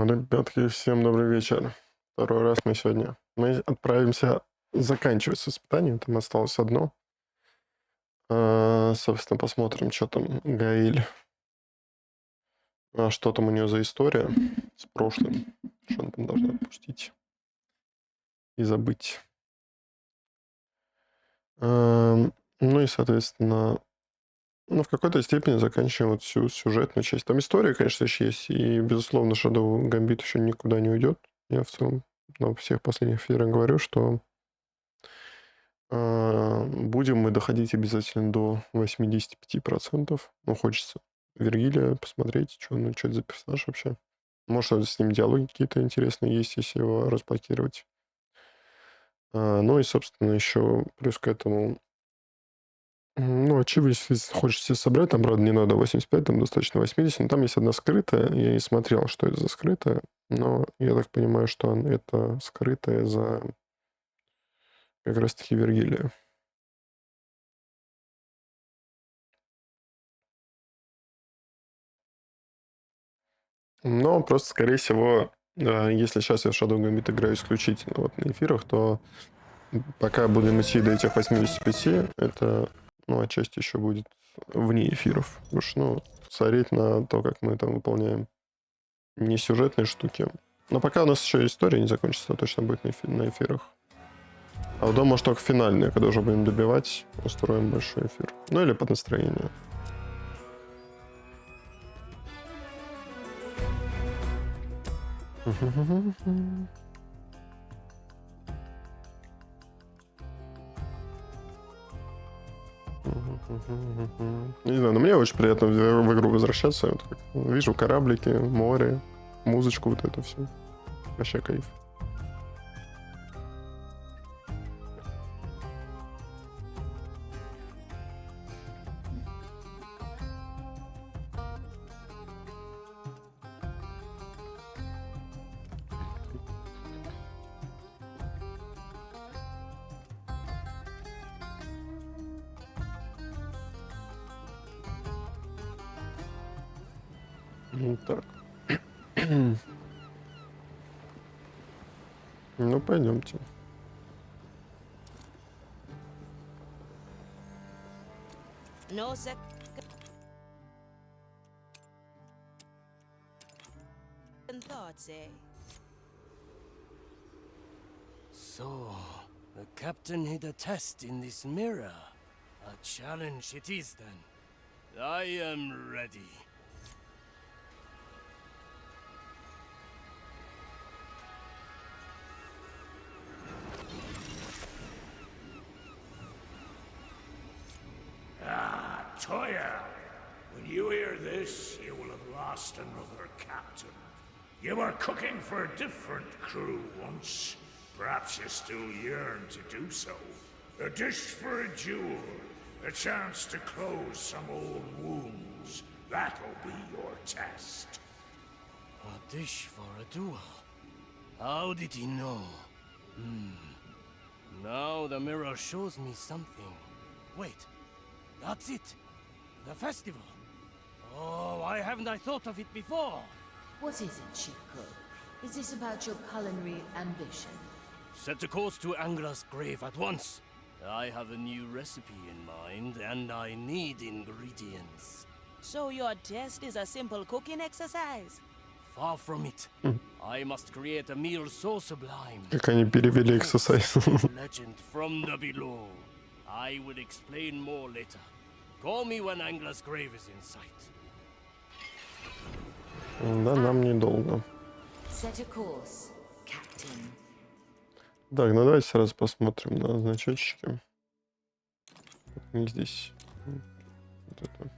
Ребятки, всем добрый вечер. Второй раз мы сегодня. Мы отправимся заканчивать с испытанием. Там осталось одно. Собственно, посмотрим, что там Гаиль. Что там у нее за история с прошлым. Что она там должна отпустить и забыть. Ну и, соответственно, в какой-то степени заканчиваем вот всю сюжетную часть. Там история, конечно, еще есть. И, безусловно, Shadow Gambit еще никуда не уйдет. Я в целом на всех последних эфирах говорю, что будем мы доходить обязательно до 85%. Ну, хочется Вергилия посмотреть, что это за персонаж вообще. Может, с ним диалоги какие-то интересные есть, если его разблокировать. Ну и, собственно, еще плюс к этому... Ну, очевидно, если хочется собрать, там, правда, не надо 85, там достаточно 80. Но там есть одна скрытая. Я не смотрел, что это за скрытая. Но я так понимаю, что это скрытая за как раз-таки Вергилия. Но просто, скорее всего, если сейчас я в Shadow Gambit играю исключительно вот на эфирах, то пока будем идти до этих 85, это, отчасти еще будет вне эфиров. Потому что, смотреть на то, как мы там выполняем не сюжетные штуки. Но пока у нас еще история не закончится, то точно будет на эфирах. А потом, может, только финальные, когда уже будем добивать, устроим большой эфир. Ну или под настроение. Не знаю, но мне очень приятно в игру возвращаться. Вот вижу кораблики, море, музычку, вот это все. Вообще кайф. Так. Ну, пойдемте. No second thoughts, eh? So, the captain hid a test in this mirror. A challenge it is then. I am ready. Toya, when you hear this, you will have lost another captain. You were cooking for a different crew once. Perhaps you still yearn to do so. A dish for a jewel. A chance to close some old wounds. That'll be your test. A dish for a duel. How did he know? Now the mirror shows me something. Wait, that's it. The festival. Oh, why haven't I thought of it before? What is it, Shipko? Is this about your culinary ambition? Set a course to Angla's grave at once. I have a new recipe in mind, and I need ingredients. So your test is a simple cooking exercise? Far from it. I must create a meal so sublime. Как они перевели exercise. Legend from the below. I will explain more later. Call me when Angla's grave is in sight. Да, нам недолго. Set a course, Captain. Так, ну давайте сразу посмотрим на значочки. Не здесь. Вот это.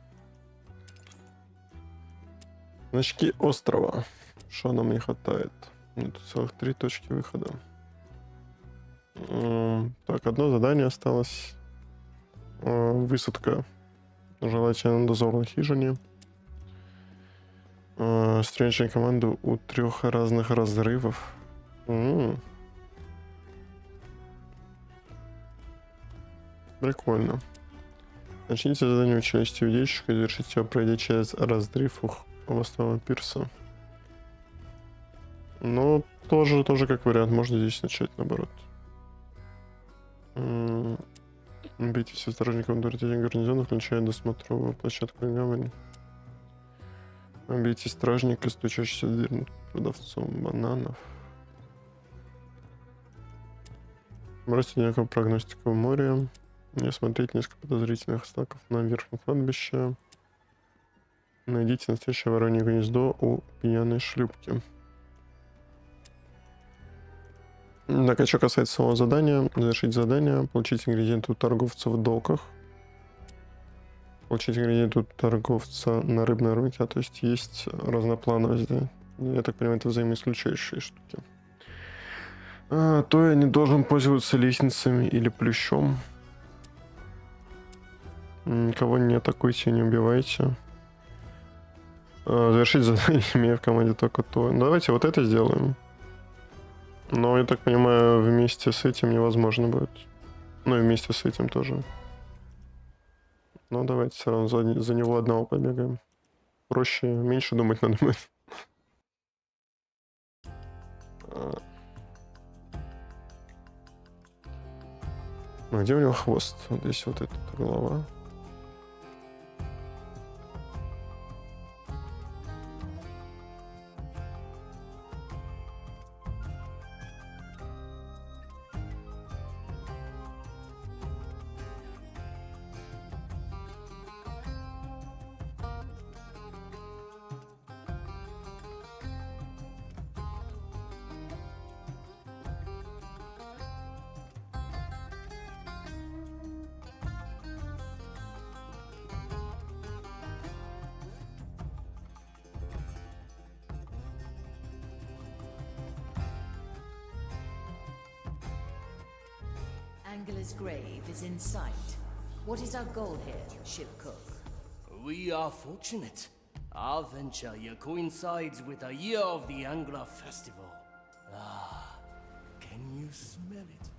Значки острова. Что нам не хватает? Тут целых 3 точки выхода. Так, одно задание осталось. Высадка. Желательно на дозорной хижине. Стрелянчная команду у 3 разных разрывов. Прикольно. Начните задание у челюсти удильщика и завершите его, пройдя через разрыв у хвостового пирса. Ну, тоже как вариант. Можно здесь начать, наоборот. Бейте все стражников на гарнизона, включая досмотровую площадку гавани. Бейте стражника, стучащийся в дверь продавцом бананов. Бросьте некую прогностику в море. Не смотреть несколько подозрительных знаков на верхнем кладбище. Найдите настоящее воронье гнездо у пьяной шлюпки. Так, а что касается самого задания, завершить задание, получить ингредиенты у торговца в доках, получить ингредиенты у торговца на рыбной рынке, то есть разноплановость, да? Я так понимаю, это взаимоисключающие штуки. То я не должен пользоваться лестницами или плющом. Никого не атакуйте, не убивайте. Завершить задание, имея в команде только то. Давайте вот это сделаем. Но, я так понимаю, вместе с этим невозможно будет. Ну и вместе с этим тоже. Но давайте все равно за него одного побегаем. Проще, меньше думать надо будет. Ну, где у него хвост? Вот здесь вот эта голова. Angela's grave is in sight. What is our goal here, ship cook? We are fortunate. Our venture here coincides with a year of the Angler Festival. Ah, can you smell it?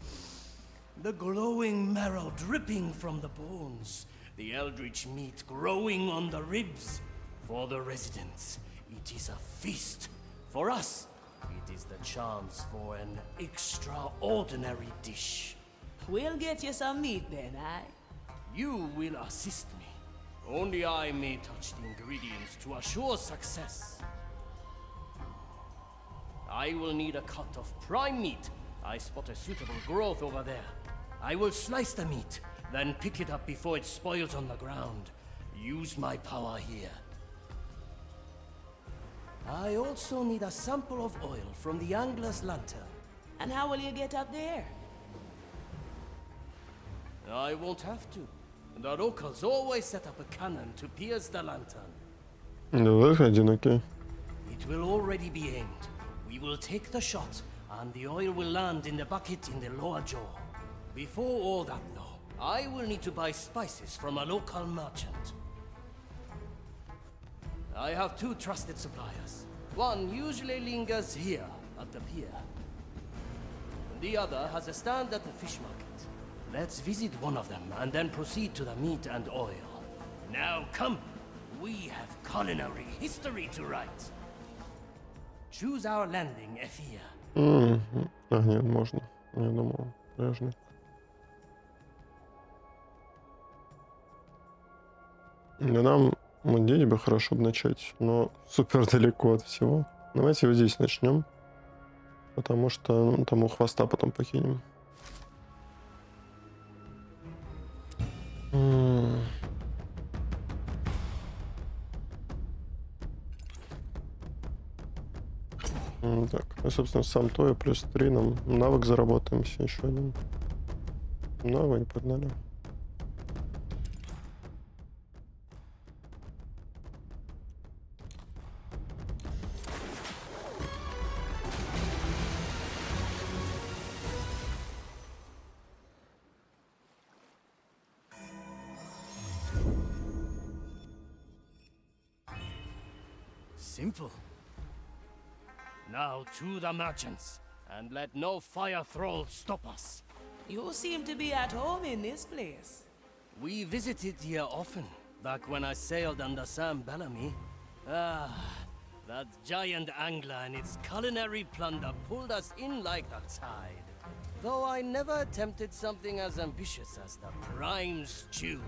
The glowing marrow dripping from the bones. The eldritch meat growing on the ribs. For the residents, it is a feast. For us, it is the chance for an extraordinary dish. We'll get you some meat then, aye? You will assist me. Only I may touch the ingredients to assure success. I will need a cut of prime meat. I spot a suitable growth over there. I will slice the meat, then pick it up before it spoils on the ground. Use my power here. I also need a sample of oil from the angler's lantern. And how will you get up there? I won't have to. The locals always set up a cannon to pierce the lantern. Давай один, окей. It will already be aimed. We will take the shot, and the oil will land in the bucket in the lower jaw. Before all that, though, I will need to buy spices from a local merchant. I have two trusted suppliers. One usually lingers here, at the pier. The other has a stand at the fish market. Let's visit one of them, and then proceed to the meat and oil. Now come! We have culinary history to write. Choose our landing, Ephia. А, нет, можно. Я думал, пляжный. Да нам вот здесь бы хорошо бы начать, но супер далеко от всего. Давайте вот здесь начнем, потому что там у хвоста потом покинем. Так, ну, собственно, сам то и плюс 3 нам навык заработаем все еще один. Давай, погнали. Simple. Now to the merchants, and let no fire thrall stop us. You seem to be at home in this place. We visited here often, back when I sailed under Sam Bellamy. Ah, That giant angler and its culinary plunder pulled us in like a tide. Though I never attempted something as ambitious as the prime stew.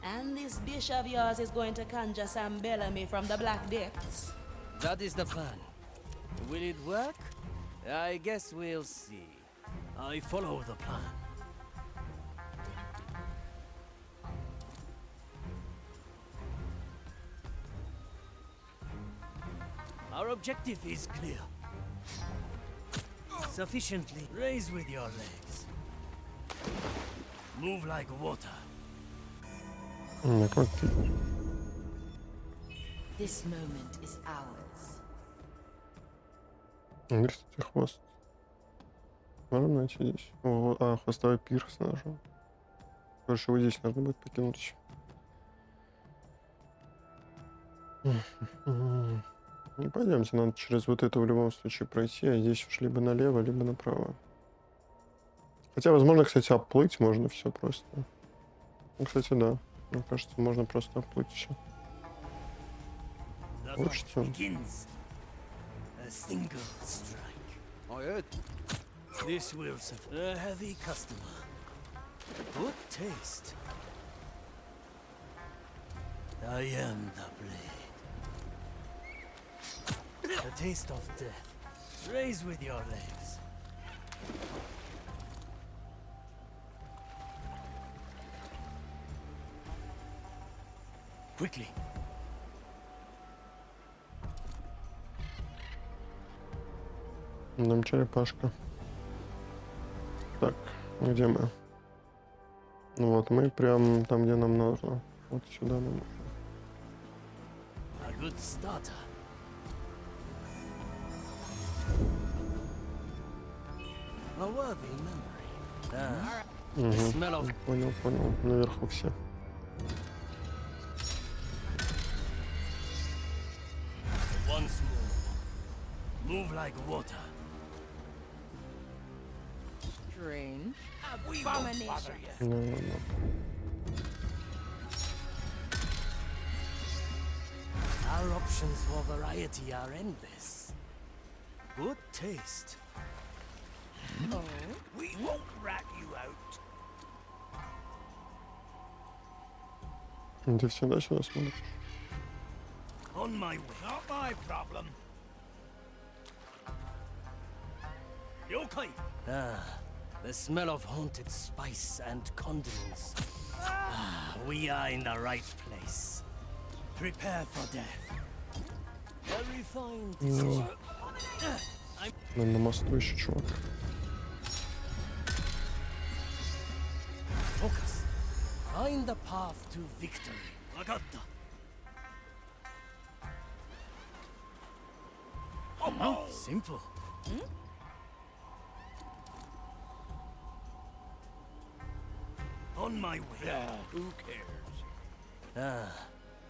And this dish of yours is going to conjure some Bellamy from the black depths. That is the plan. Will it work? I guess we'll see. I follow the plan. Our objective is clear. Sufficiently raise with your legs. Move like water. Как ты? This moment is ours. Кстати, хвост. Можем найти здесь? О, хвостовой пирс нажал. Короче, его здесь нужно будет покинуть. Не пойдемте, надо через вот это в любом случае пройти, а здесь уж либо налево, либо направо. Хотя, возможно, кстати, обплыть можно все просто. Ну, кстати, да. Мне кажется, можно просто обплыть все. Получится. This will serve a heavy customer. Good taste. I am the blade. The taste of death. Raise with your legs. Quickly. Нам черепашка. Так, где мы? Ну вот, мы прям там, где нам нужно. Вот сюда нам нужно. A good starter. A worthy memory. The smell of Понял. Наверху все. once more. Move like water. Strange. We won't bother you. No. Our options for variety are endless. Good taste. We won't rat you out. Ты всегда сюда смотришь? On my way. Not my problem. Yokai. The smell of haunted spice and condiments. We are in the right place. Prepare for death. A refined decision. На мосту еще чувак. Focus. Find the path to victory. Wagatta. Simple. On my way. Who cares?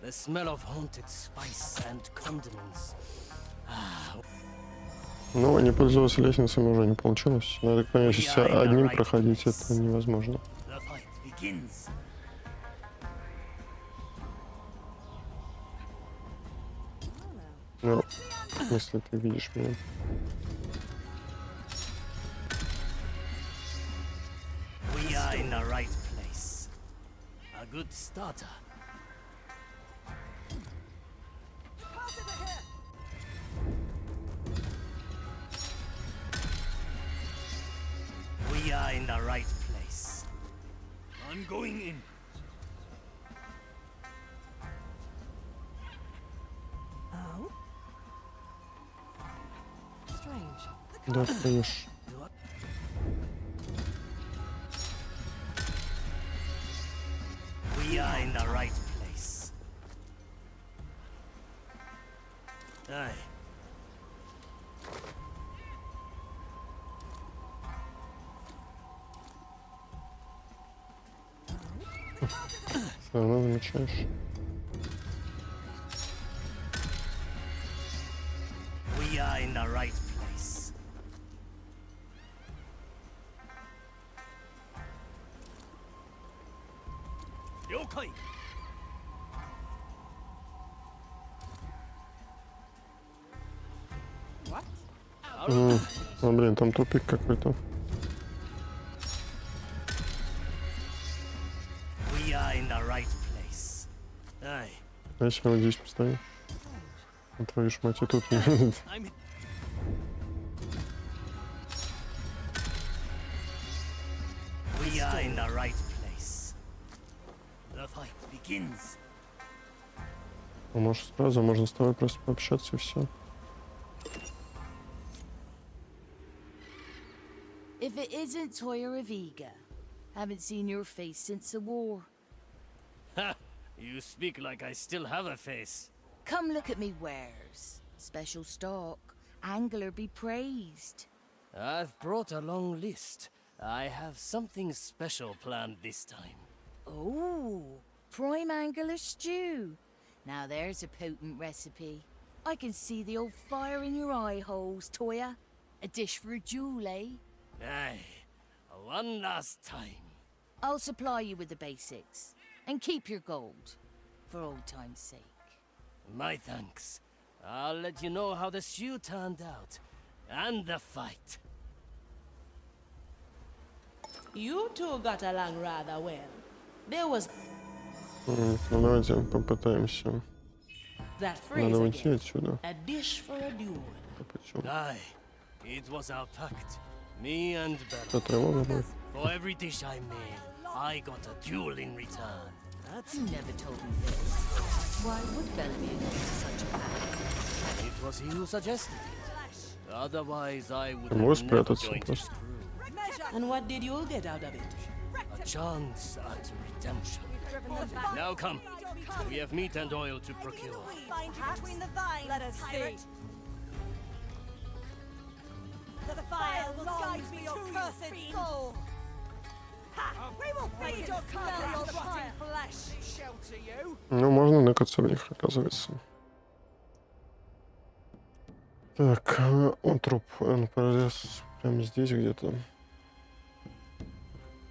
The smell of haunted spice and condiments. Ну, не пользоваться лестницами уже не получилось. Надо понять, если одним проходить, это невозможно. The fight begins. Ну, если ты видишь меня. We are in the right place. A good starter. We are in the right place. I'm going in. Oh? Strange. Да, конечно. We are in the right place. Aye. Все равно замечаешь. We are in the right place. Yokai. Ну, блин, там тупик какой-то. We are in the right place. Aye. Значит, я вот здесь поставим. Твою ж мать, и тут. I'm We are in the right place. The fight begins. А может сразу, можно с тобой просто пообщаться и все. If it isn't Toya Raviga, haven't seen your face since the war. Ha! You speak like I still have a face. Come look at me wares. Special stock. Angler be praised. I've brought a long list. I have something special planned this time. Oh, prime angler stew. Now there's a potent recipe. I can see the old fire in your eye holes, Toya. A dish for a jewel, eh? Aye. One last time. I'll supply you with the basics. And keep your gold. For old time's sake. My thanks. I'll let you know how the stew turned out. And the fight. You two got along rather well. There was Ну, давайте попытаемся. that phrase Надо уйти again. отсюда. A dish for a duel. Пойдем. Aye. It was our pact. Me and Что, Bella. тревога будет? For every dish I made, I got a duel in return. That's You never told me this. Why would Bellamy agree to such a pact? It was he who suggested it. Otherwise, I would Можешь have never спрятаться joined his просто. crew. And what did you get out of it? A chance at redemption. Now come. We have meat and oil to procure. Find you between the vines. Let us see. The fire will guide me your cursed soul. Ha! We will feed your smell your rotting flesh. Shelter you. Ну, можно ныкаться в них, оказывается. Так, он труп. Он пролез прямо здесь где-то.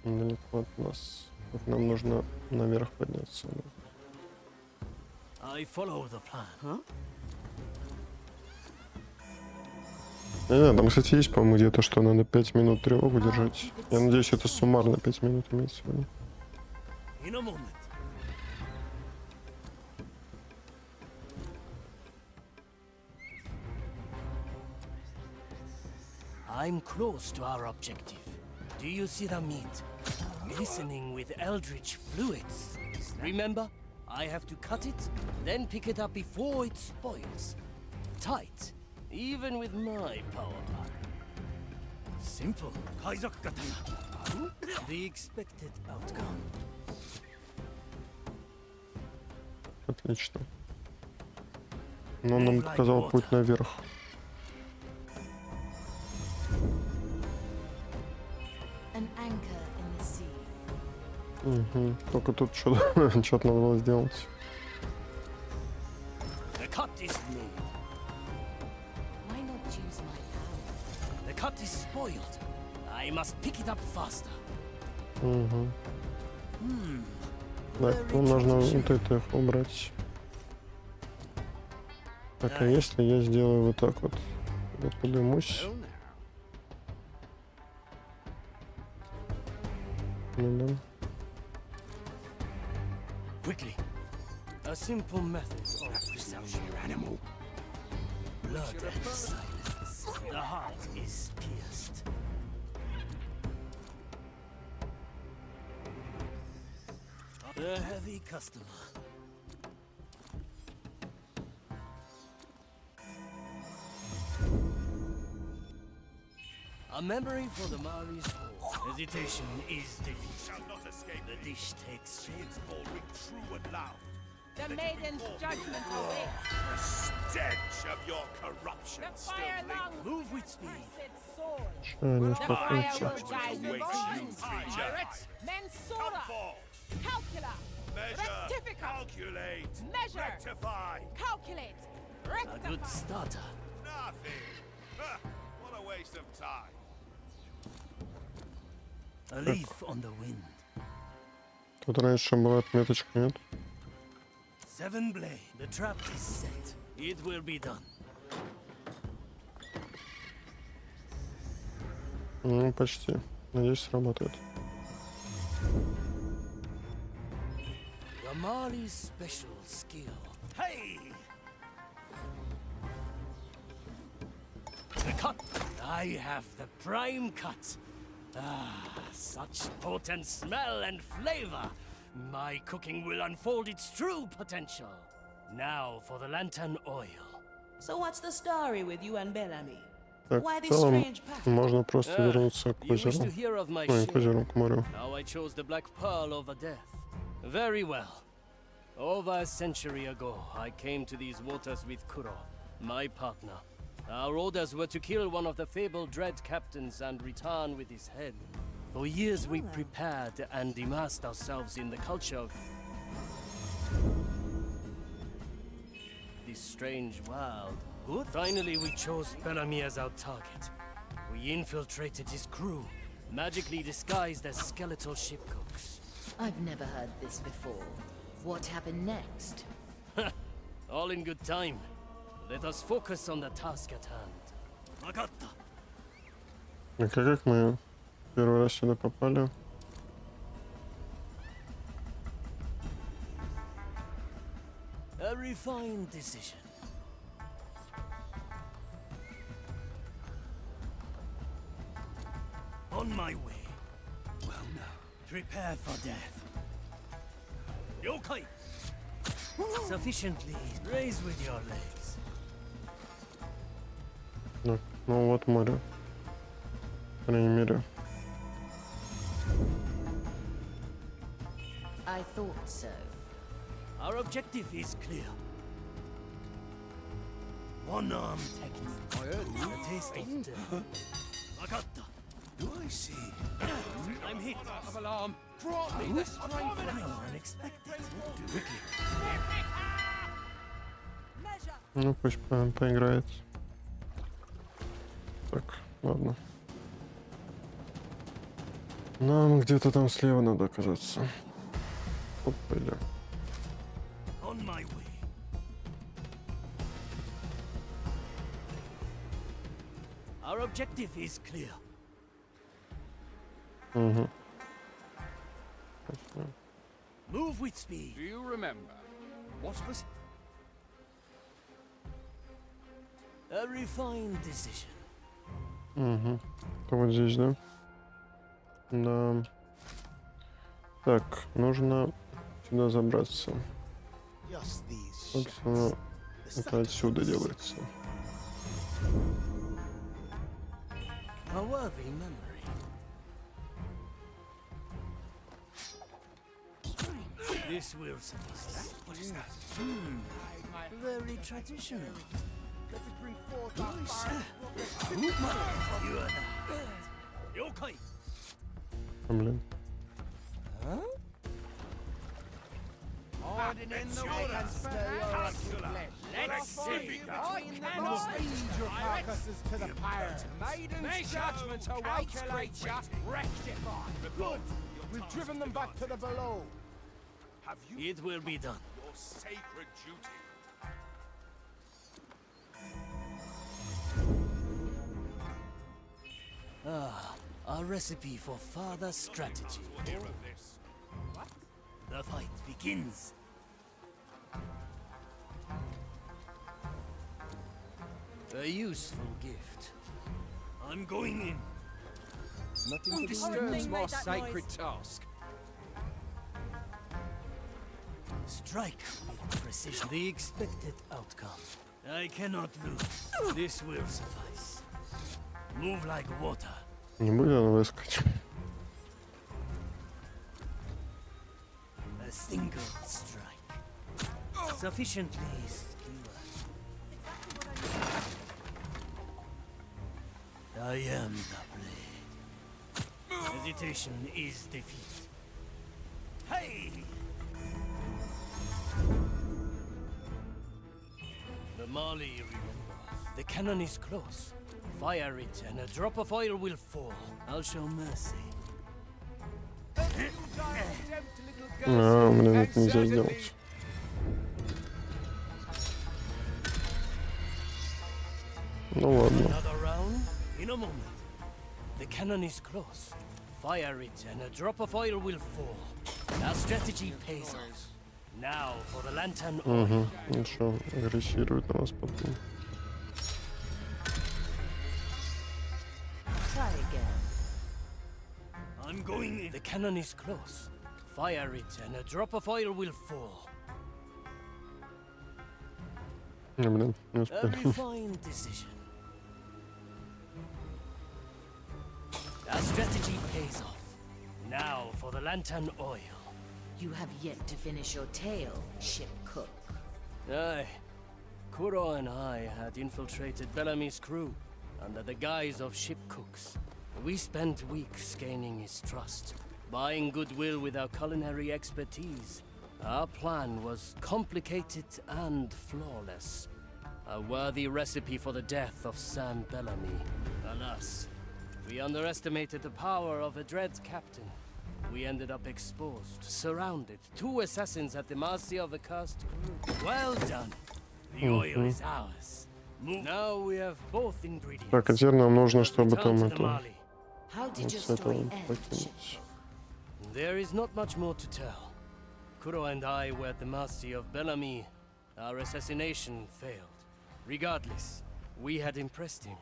Далеко от нас. Вот нам нужно наверх подняться. I follow the plan. Не, там, кстати, есть, по-моему, где-то, что надо 5 минут тревогу держать. Я надеюсь, это суммарно 5 минут имеется в виду. In a moment. I'm close to our objective. Do you see the meat? Glistening with eldritch fluids. Remember, I have to cut it, then pick it up before it spoils. Tight, even with my power. Simple. The expected outcome. Отлично. Но он нам показал путь наверх. An anchor in the sea. Угу. Только тут что-то надо было сделать. The cut is made. Why not use my power? The cut is spoiled. I must pick it up faster. Угу. Так, ну нужно вот это убрать. Так, а если я сделаю вот так вот? Я подымусь. Ну да. Quickly. A simple method of perception. Animal. Blood and silence. The heart is pierced. A heavy customer. A memory for the Maori's hall. Hesitation is defeat. Shall not escape The dish takes shape. It's called with true and love. The maiden's judgment awaits. The stench of your corruption still lingers. Move with speed. Не The fire успокоится. will guide you. Awaits you, three Pirates, Jedi. Mensura, Come forth. calcula, Measure. rectifica, Calculate. Measure. Rectify. calculate, A rectify. good starter. Nothing. Huh, what a waste of time. A leaf on the wind. Тут раньше была отметочка, нет? 7 blade. The trap is set. It will be done. Ну, почти. Надеюсь, сработает. The Mali's special skill. Hey! The cut! I have the prime cut. Ah, such potent smell and flavor. My cooking will unfold its true potential. Now for the lantern oil. So what's the story with you and Bellamy? Так, Why в this целом, strange pact? можно просто вернуться к You wish to озеру. hear of my Ой, к озеру, shame? к морю. How I chose the Black Pearl over death. Very well. Over a century ago, I came to these waters with Kuro, my partner. Our orders were to kill one of the fabled dread captains and return with his head. For years we prepared and immersed ourselves in the culture of this strange world. Good. Finally, we chose Bellamy as our target. We infiltrated his crew, magically disguised as skeletal ship cooks. I've never heard this before. What happened next? All in good time. Let us focus on the task at hand. Magatta. А как мы первый раз сюда попали? A refined decision. On my way. Well now. Prepare for death. Yokai! Sufficiently raise with your legs. Так, ну вот море. По крайней мере. I thought so. Our objective is clear. One-arm technique. A taste of death. Magatta. Do I see? I'm hit. Of alarm. Brought me this Unexpected. Quickly. measure. Ну пусть поиграет. Так, ладно. Нам где-то там слева надо оказаться. Вот пойдем. On my way. Our objective is clear. Угу. Move with speed. Do you remember? What was A refined decision. Угу. То вот здесь, да? Да. Так, нужно сюда забраться. Собственно, это отсюда делается. A worthy memory. This will suffice. What is that? Very traditional. Let it bring forth our You are the Yokai. А, блин. Harden in the wings. Let's see. I cannot feed your carcasses to the pyre. Maiden's judgment awaits, creature. Rectify. Good. We've driven them back to the below. Have you It will be done. your sacred duty? A recipe for further strategy. To hear of this. The fight begins. A useful gift. I'm going in. Nothing disturbs my sacred task. Strike with precision. The expected outcome. I cannot lose. This will suffice. Move like water. Не будет он выскочить. A single strike. Sufficiently skewered. I am the blade. Hesitation is defeat. Hey! The Mali remembers. The cannon is close. Fire it and a drop of oil will fall. I'll show mercy. А, блин, это нельзя сделать. Ну ладно. Another round in a moment. The cannon is close. Fire it and a drop of oil will fall. Our strategy pays off. Now for the lantern oil. Угу. Ну что, агрессирует на нас потом. Try again. I'm going in. The cannon is close. Fire it and a drop of oil will fall. Блин, не A успели. refined decision. Our strategy pays off. Now for the lantern oil. You have yet to finish your tale, ship cook. Aye. Kuro and I had infiltrated Bellamy's crew under the guise of ship cooks. We spent weeks gaining his trust, buying goodwill with our culinary expertise. Our plan was complicated and flawless. A worthy recipe for the death of Sam Bellamy. Alas, we underestimated the power of a dread captain. We ended up exposed, surrounded, 2 assassins at the mercy of the cursed crew. Well done. The oil is ours. Now we have both ingredients. Так, а теперь нам нужно, чтобы Return там to the это... Mali. How did Вот your с этого story end, покинуть. ship cook? There is not much more to tell. Kuro and I were at the mercy of Bellamy. Our assassination failed. Regardless, we had impressed him.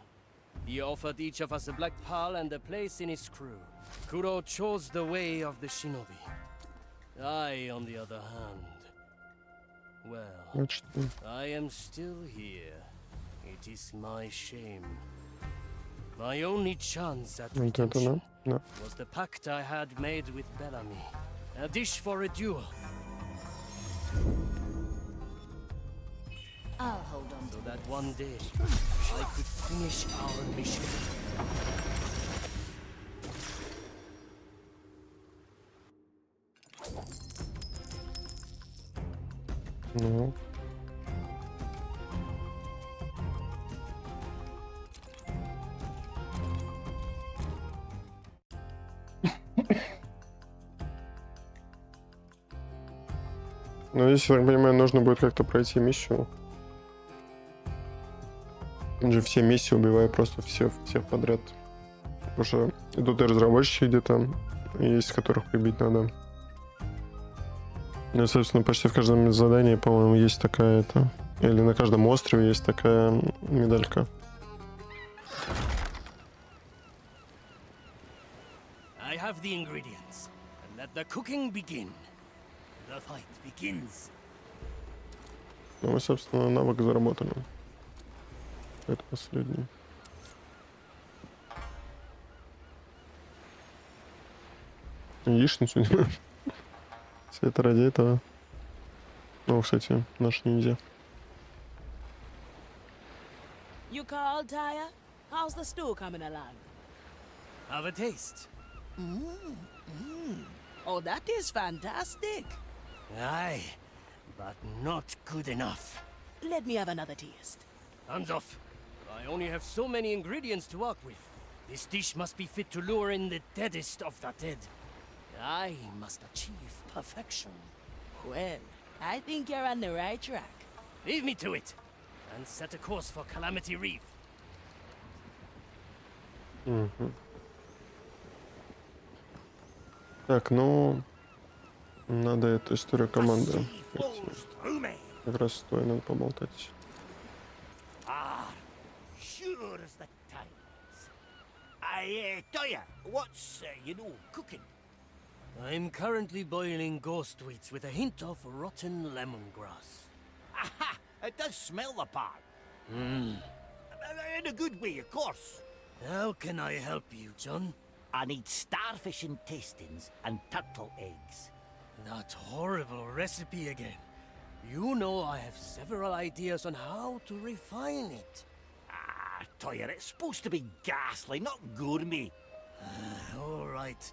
He offered each of us a black pearl and a place in his crew. Kuro chose the way of the shinobi. I, on the other hand... Well, Значит, I am still here. It is my shame. My only chance at вот это, redemption да? Да. was the pact I had made with Bellamy. A dish for a duel. I'll hold on So to that this. one day, I could finish our mission. Ну. Ну, здесь, я так понимаю, нужно будет как-то пройти миссию. Он же все миссии убивает просто всех подряд. Потому что тут и разработчики где-то есть, которых прибить надо. Ну, собственно, почти в каждом задании, по-моему, есть такая это... Или на каждом острове есть такая медалька. I have the ingredients. And let the cooking begin. The fight begins. Ну, мы, собственно, навык заработали. Это последний. Яичницу. Все это ради этого. Ну, кстати, наш ниндзя. You called, Taya? How's the stew coming along? Have a taste. Oh, that is fantastic. Aye, but not good enough. Let me have another taste. Hands off. I only have so many ingredients to work with. This dish must be fit to lure in the deadest of the dead. I must achieve perfection. Well, I think you're on the right track. Leave me to it, and set a course for Calamity Reef. Угу. Так, ну... Надо эту историю команды. Sea flows through me. Как раз стоит надо поболтать. Ah, sure as the times. I tell ya, what's, cooking? I'm currently boiling ghost wheats with a hint of rotten lemongrass. Aha! It does smell the part. In a good way, of course. How can I help you, John? I need starfish intestines and turtle eggs. That horrible recipe again. You know I have several ideas on how to refine it. Ah, tell ya, it's supposed to be ghastly, not gourmet. All right.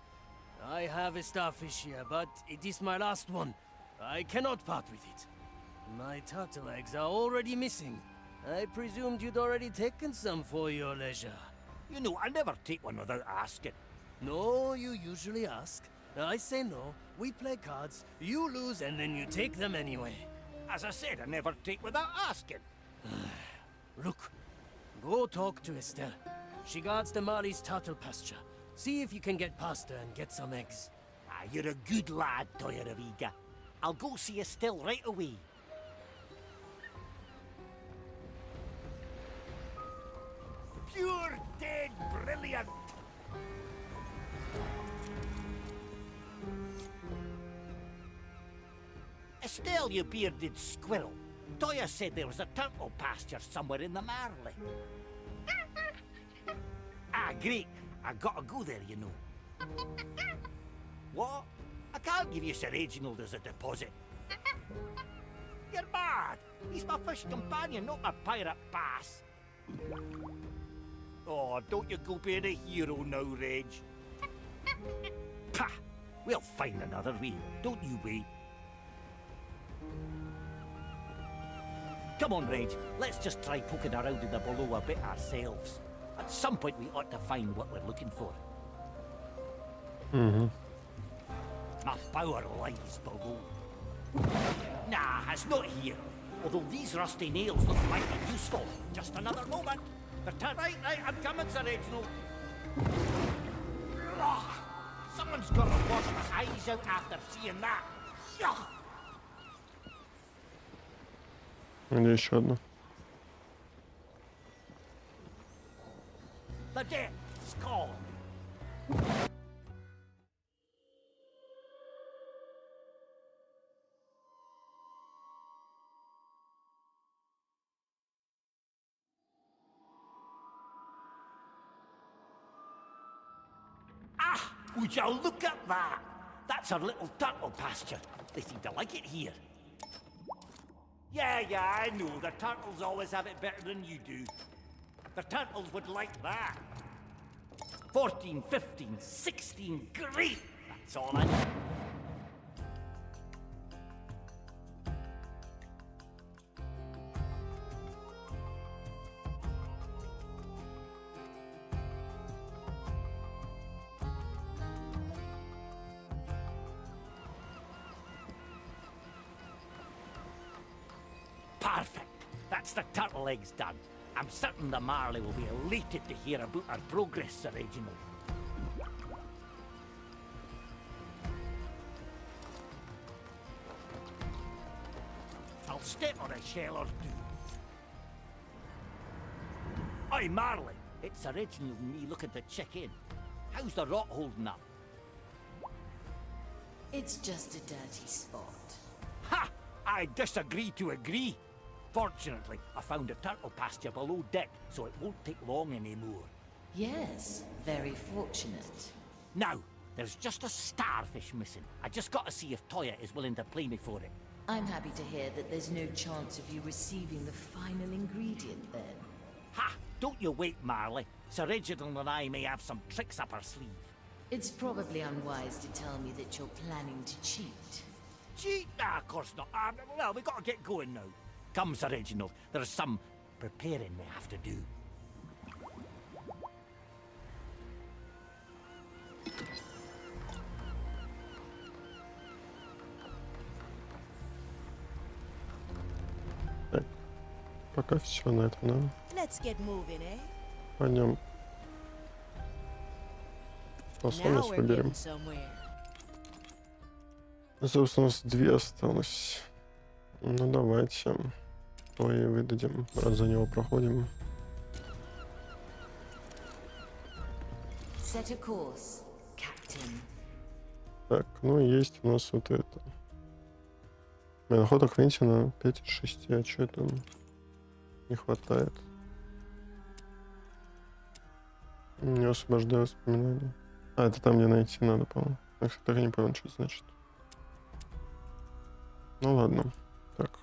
I have a starfish here, but it is my last one. I cannot part with it. My turtle eggs are already missing. I presumed you'd already taken some for your leisure. You know, I never take one without asking. No, you usually ask. I say no, we play cards, you lose, and then you take them anyway. As I said, I never take without asking. Look, go talk to Estelle. She guards the Marley's turtle pasture. See if you can get past her and get some eggs. Ah, you're a good lad, Toya Raviga. I'll go see you still right away. Pure dead brilliant! Estelle, you bearded squirrel. Toya said there was a turtle pasture somewhere in the Marley. Ah, great. I gotta go there, you know. What? I can't give you Sir Reginald as a deposit. You're mad. He's my fish companion, not my pirate pass. Oh, don't you go being a hero now, Reg. Pah! We'll find another way. Don't you wait. Come on, Reg. Let's just try poking around in the below a bit ourselves. At some point we ought to find what we're looking for. Mm-hmm. My power lies below. Nah, it's not here. Although these rusty nails look mighty useful. Just another moment. Right, I'm coming, Sir Reginald. Ugh, someone's got to wash my eyes out after seeing that. Ugh. Где еще одна? The depths call. Ah! Would you look at that? That's our little turtle pasture. They seem to like it here. Yeah, I know. The turtles always have it better than you do. The turtles would like that. 14, 15, 16, great! That's all I know. Perfect. That's the turtle eggs done. I'm certain the Marley will be elated to hear about our progress, Sir Reginald. I'll step on a shell or two. Oi, Marley. It's Sir Reginald and me looking to check in. How's the rot holding up? It's just a dirty spot. Ha! I disagree to agree. Fortunately, I found a turtle pasture below deck, so it won't take long anymore. Yes, very fortunate. Now, there's just a starfish missing. I just gotta see if Toya is willing to play me for it. I'm happy to hear that there's no chance of you receiving the final ingredient then. Ha! Don't you wait, Marley. Sir Reginald and I may have some tricks up our sleeve. It's probably unwise to tell me that you're planning to cheat. Cheat? Nah, of course not. Well, we gotta get going now. Come, Sir Reginald. There's some preparing we have to do. Так, пока все на этом, да? Let's get moving, eh? Пойдем. Now Способность we're выберем. getting somewhere. Собственно, у нас 2 осталось. Ну, давайте. То и выдадим, раз за него проходим. Set a course, Captain. Так, ну и есть у нас вот это. Охота Квентина 5 из 6. А что там не хватает? Не освобождаю воспоминания. А, это там, где найти надо, по-моему. Так и не понял, что это значит. Ну ладно. Так.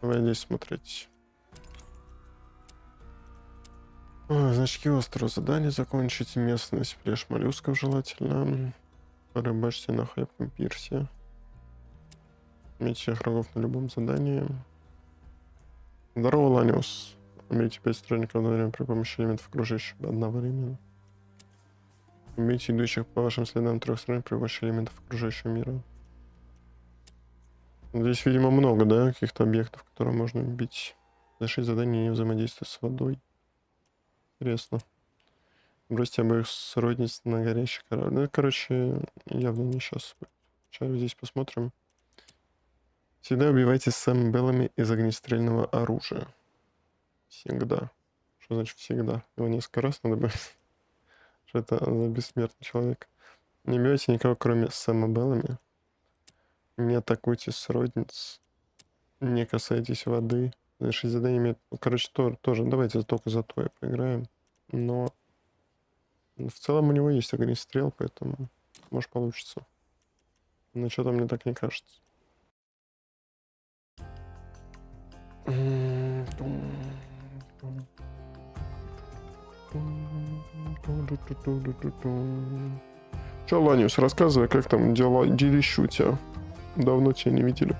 Давай здесь смотреть. Значки острова. Задание закончить. Местность. Пляж моллюсков желательно. Порыбачьте на хлебном пирсе. Иметь всех врагов на любом задании. Здорово, Ланиус. Убейте 5 стражников одновременно при помощи элементов окружающего одновременно. Убейте идущих по вашим следам 3 стражников при помощи элементов окружающего мира. Здесь, видимо, много, да, каких-то объектов, которые можно убить. Завершить задание не взаимодействия с водой. Интересно. Бросьте обоих сродниц на горящий корабль. Ну, короче, явно не сейчас. Сейчас здесь посмотрим. Всегда убивайте Сэм Беллами из огнестрельного оружия. Всегда. Что значит всегда? Его несколько раз надо брать. Что это за бессмертный человек? Не убивайте никого, кроме Сэма Беллами. Не атакуйте сродниц. Не касайтесь воды. Значит, задание имеет... Короче, тоже. Давайте только за то поиграем. Но в целом у него есть огнестрел, поэтому может получится. Но что-то мне так не кажется. Че, Ланиус, рассказывай, как там дела, делища у тебя? Давно тебя не видели.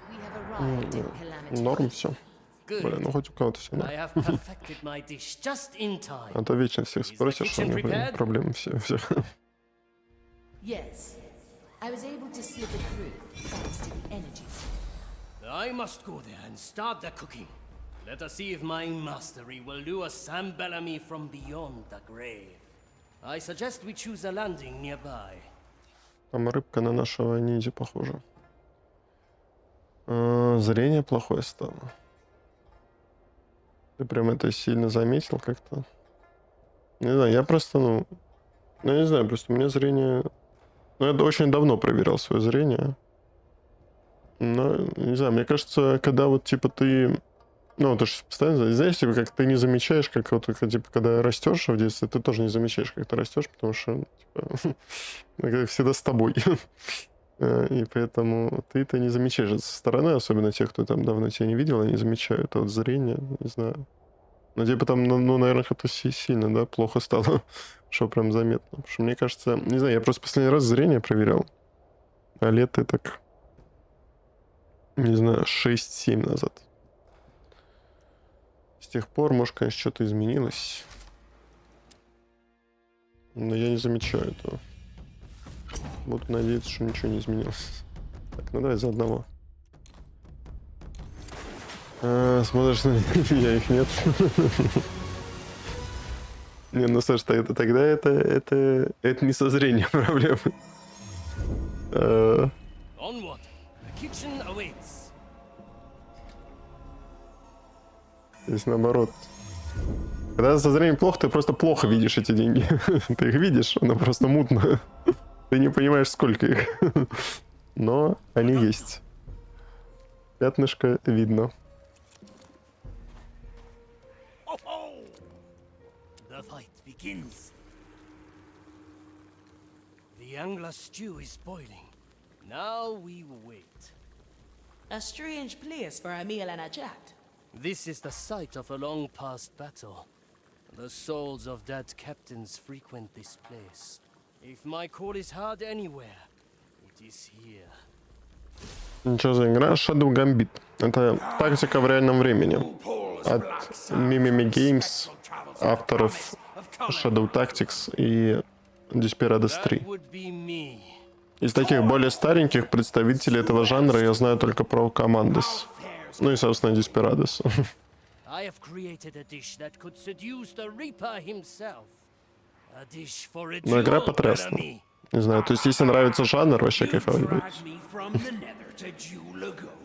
We have arrived in Calamity. Норм все. Good. Блин, ну хоть у кого-то все I норм. have perfected my dish just in time. А то вечно всех спросишь, что у них проблемы все. Yes. I was able to slip it through, thanks to the energies. I must go there and start the cooking. Let us see if my mastery will lure Sam Bellamy from beyond the grave. I suggest we choose a landing nearby. Там рыбка на нашего ниндзя похожа. Зрение плохое стало. Ты прям это сильно заметил как-то? Не знаю, я просто, ну я не знаю, просто у меня зрение... Ну, я очень давно проверял свое зрение. Но, не знаю, мне кажется, когда вот, типа, ты... Ну, ты же постоянно, знаешь, типа, как ты не замечаешь, как вот, типа, когда растешь в детстве, ты тоже не замечаешь, как ты растешь, потому что, типа, это всегда с тобой. И поэтому ты это не замечаешь это со стороны, особенно те, кто там давно тебя не видел, они замечают. А вот зрение, не знаю. Ну, типа, там, ну наверное, как-то сильно, да, плохо стало, что прям заметно. Потому что, мне кажется, не знаю, я просто последний раз зрение проверял. А лет и так, не знаю, 6-7 назад. С тех пор, может, конечно, что-то изменилось. Но я не замечаю этого. Буду надеяться, что ничего не изменилось. Так, ну давай за одного. Смотришь на меня, их нет. Не, ну слушай, тогда это не со зрением проблемы. Onward. The kitchen awaits. Здесь наоборот. Когда со зрением плохо, ты просто плохо видишь эти деньги. Ты их видишь, оно просто мутно. Ты не понимаешь, сколько их. Но они есть. Пятнышко видно. The fight begins. The angler stew is boiling. Now we wait. A strange place for a meal and a chat. This is the site of a long past battle. The souls of dead captains frequent this place. If my call is heard anywhere, it is here. Ничего за игра? Shadow Gambit. Это тактика в реальном времени. От Mimimi Games, авторов Shadow Tactics и Desperados 3. That would be me. Из таких более стареньких представителей этого жанра я знаю только про Commandos. Ну и, собственно, Desperados. I have created a dish that could seduce the Reaper himself. A dish for a Но игра duel, потрясна. Bellamy. Не знаю, то есть если нравится жанр, вообще кайфовать будет.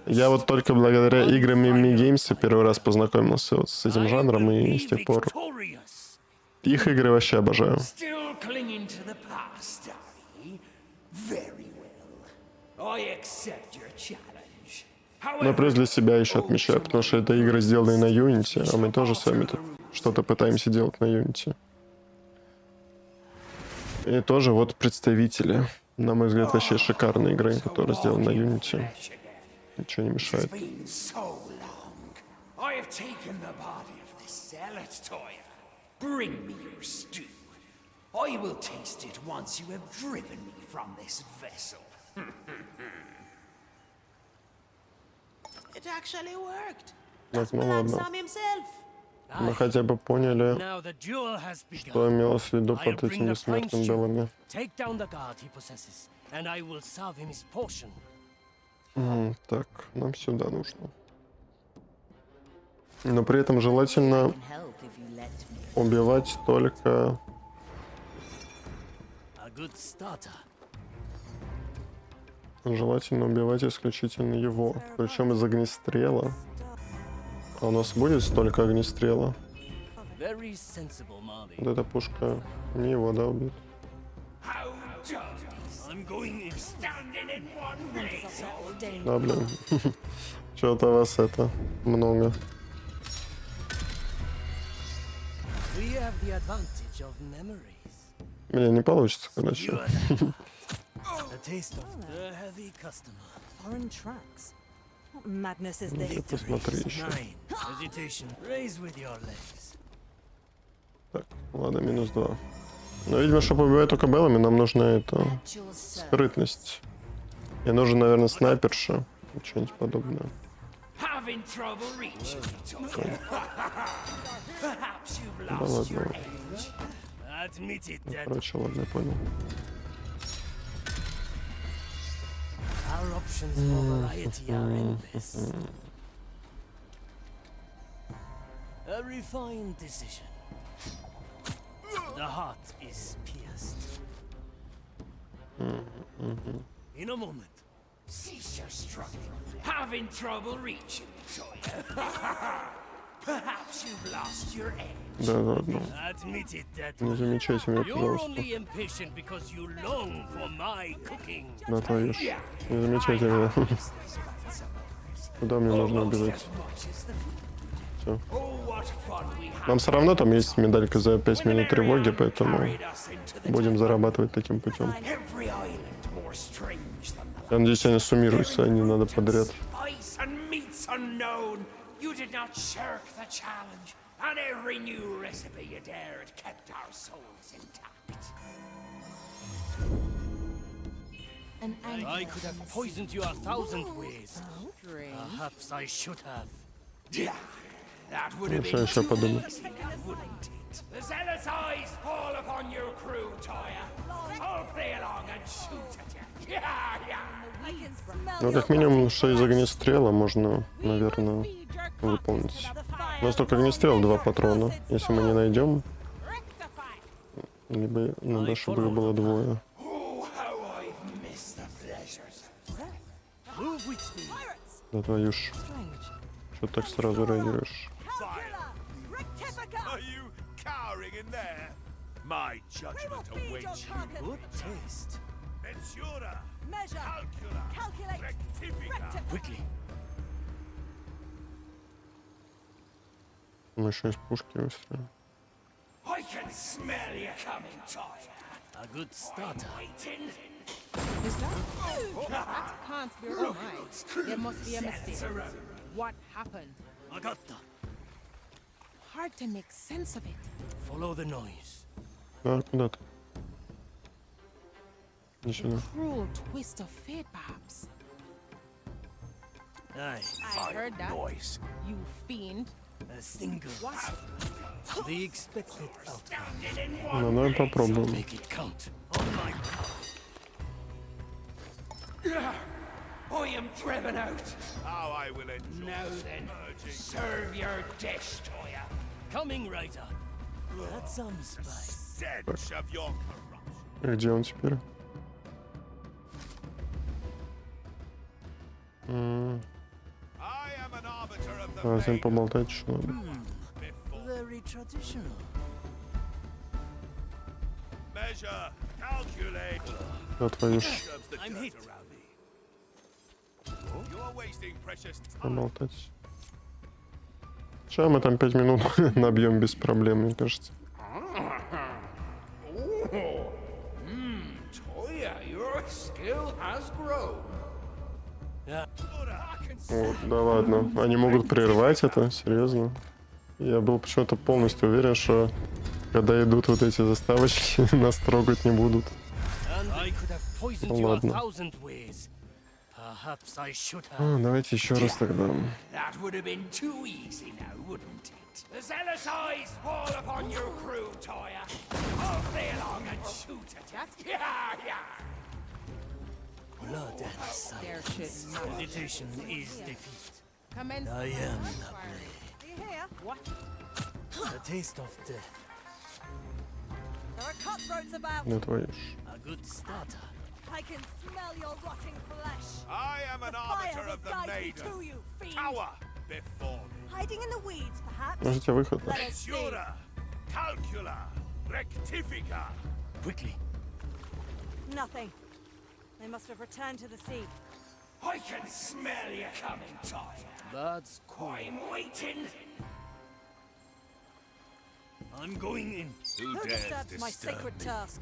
Я вот только благодаря играм Mimimi Games первый раз познакомился вот с этим I жанром, will и be с тех пор victorious. их игры вообще обожаю. Still clinging to the past, are you? Very well. I accept your challenge. Но плюс для себя еще отмечаю, потому что это игры, сделанные на Unity, а мы тоже с вами тут что-то пытаемся делать на Unity. И тоже вот представители, на мой взгляд, вообще шикарные игры, которые сделаны на Unity. Ничего не мешает. Been so long. I have taken the body of this zealot, Toya. Bring me your stew. I will taste it once you have driven me from this vessel. It actually worked. Ну, That's ну Milan ладно. Sam himself. Мы хотя бы поняли, Now the duel has что begun. имелось в виду I'll под bring этим the бессмертным pine белыми. Take down the guard he possesses, and I will serve him his portion. Так, нам сюда нужно. Но при этом желательно Can help if you let me. убивать только... A good starter. Желательно убивать исключительно его. Причем из огнестрела. А у нас будет столько огнестрела? Very sensible, Marley. Вот эта пушка не его, да, убьет? How dare I'm going in. standing in one place? Да, блин. Что-то вас это много. We have the advantage of memories. Блин, не получится, You короче. are the taste of the heavy customer. Foreign tracks. What madness is this? Посмотри еще. 9. Hesitation. Raise with your legs. Так, ладно, -2. Но, видимо, чтобы убивать только белыми, нам нужна это At your service. скрытность. И нужен, наверное, снайперша. Что-нибудь подобное. Having trouble reaching me, Toya? Perhaps you've Да lost your ладно. edge. Admit it, that Короче, ладно, я понял. our options for variety are endless. A refined decision. The heart is pierced. In a moment. Cease your struggling. Having trouble reaching me, Toya? Perhaps you've lost your edge. Да ладно. Admit it, that Не замечайте меня, you're пожалуйста. only impatient because you long for my cooking. Да твою ж. Не замечайте меня. Куда мне нужно убежать? Все. Oh, what fun we had. Нам все равно там есть медалька за 5 минут тревоги, поэтому Carried us into the будем зарабатывать таким путем. every island more strange than the Я надеюсь, они суммируются, а не надо подряд. Ice and meats unknown. You did not shirk the challenge, and every new recipe you dared kept our souls intact. An angry I could have poisoned you 1,000 ways. drink. Perhaps I should have. Yeah, that would have Еще, been еще подумай. easy now, wouldn't it? The zealous eyes fall upon your crew, Toya. I'll play along and shoot at you. Yeah, yeah. Ну, как минимум, 6 огнестрела можно, наверное, выполнить. У нас только огнестрел 2 патрона. Если мы не найдем, либо надо, чтобы их было 2. Oh, how I've missed the pleasures. Move with me. Да твою ж. Что так сразу реагируешь? Are you cowering in there? My judgment awaits you. Good taste. Mensura, Measure. calcula, Calculate. rectifica. Quickly. Мы еще из пушки выстрелим. I can smell you coming, Toya. A good starter. Waiting. That can't be right. There must be a mistake. What happened? Agata. Hard to make sense of it. Follow the noise. А, куда ты? Иди сюда. Cruel twist of fate, perhaps. Aye. I heard that. Noise. You fiend. A single. The expected outcome. Standing in one Ну, давай попробуем. Make it count. On my I am driven out. How I will enjoy Now then, serve your dish, Toya. coming right up. Add some spice. stench of your corruption. И где он теперь? I am an arbiter of the А, с ним fate поболтать еще надо. before. Very traditional. Measure, calculate. Да твою ж. Disturbs the I'm dirt hit. around me. You are wasting precious time. Поболтать. Сейчас мы там 5 минут набьем без проблем, мне кажется. Toya, your skill has grown. Вот, да ладно. Они могут прервать это? Серьезно? Я был почему-то полностью уверен, что когда идут вот эти заставочки, нас трогать не будут. And I could have poisoned Ну you ладно. 1,000 ways. Perhaps I should have. Давайте еще раз тогда. That would have been too easy now, wouldn't it? The zealous eyes fall upon your crew, Toya. I'll play along and shoot at you. Yeah, yeah. Blood and There silence. should not. Meditation is defeat. Commence. I am the blade. Are you here? What? The taste of death. There are cutthroats about. Да твою ж. A good starter. I can smell your rotting flesh. I am an The fire arbiter will of the guide me maiden. to you, fiend. Tower before me. Hiding in the weeds, perhaps. Можете выход. Let us see. Jura, calcula, rectifica. Quickly. Nothing. They must have returned to the sea. I can smell you coming, Toya. That's cool. I'm waiting. I'm going in. Who Who dares disturbs my disturb sacred me? task?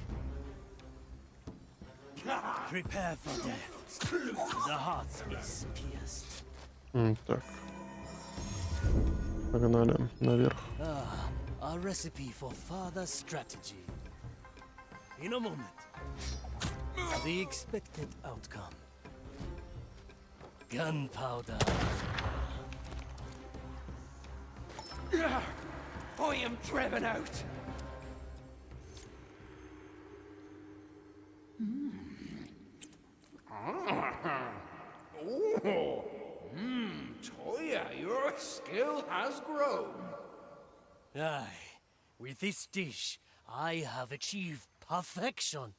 Prepare for death. The heart is pierced. Так. Погнали наверх. A recipe for further strategy. In a moment. The expected outcome. Gunpowder. I am driven out. Toya, your skill has grown. Aye, with this dish, I have achieved perfection.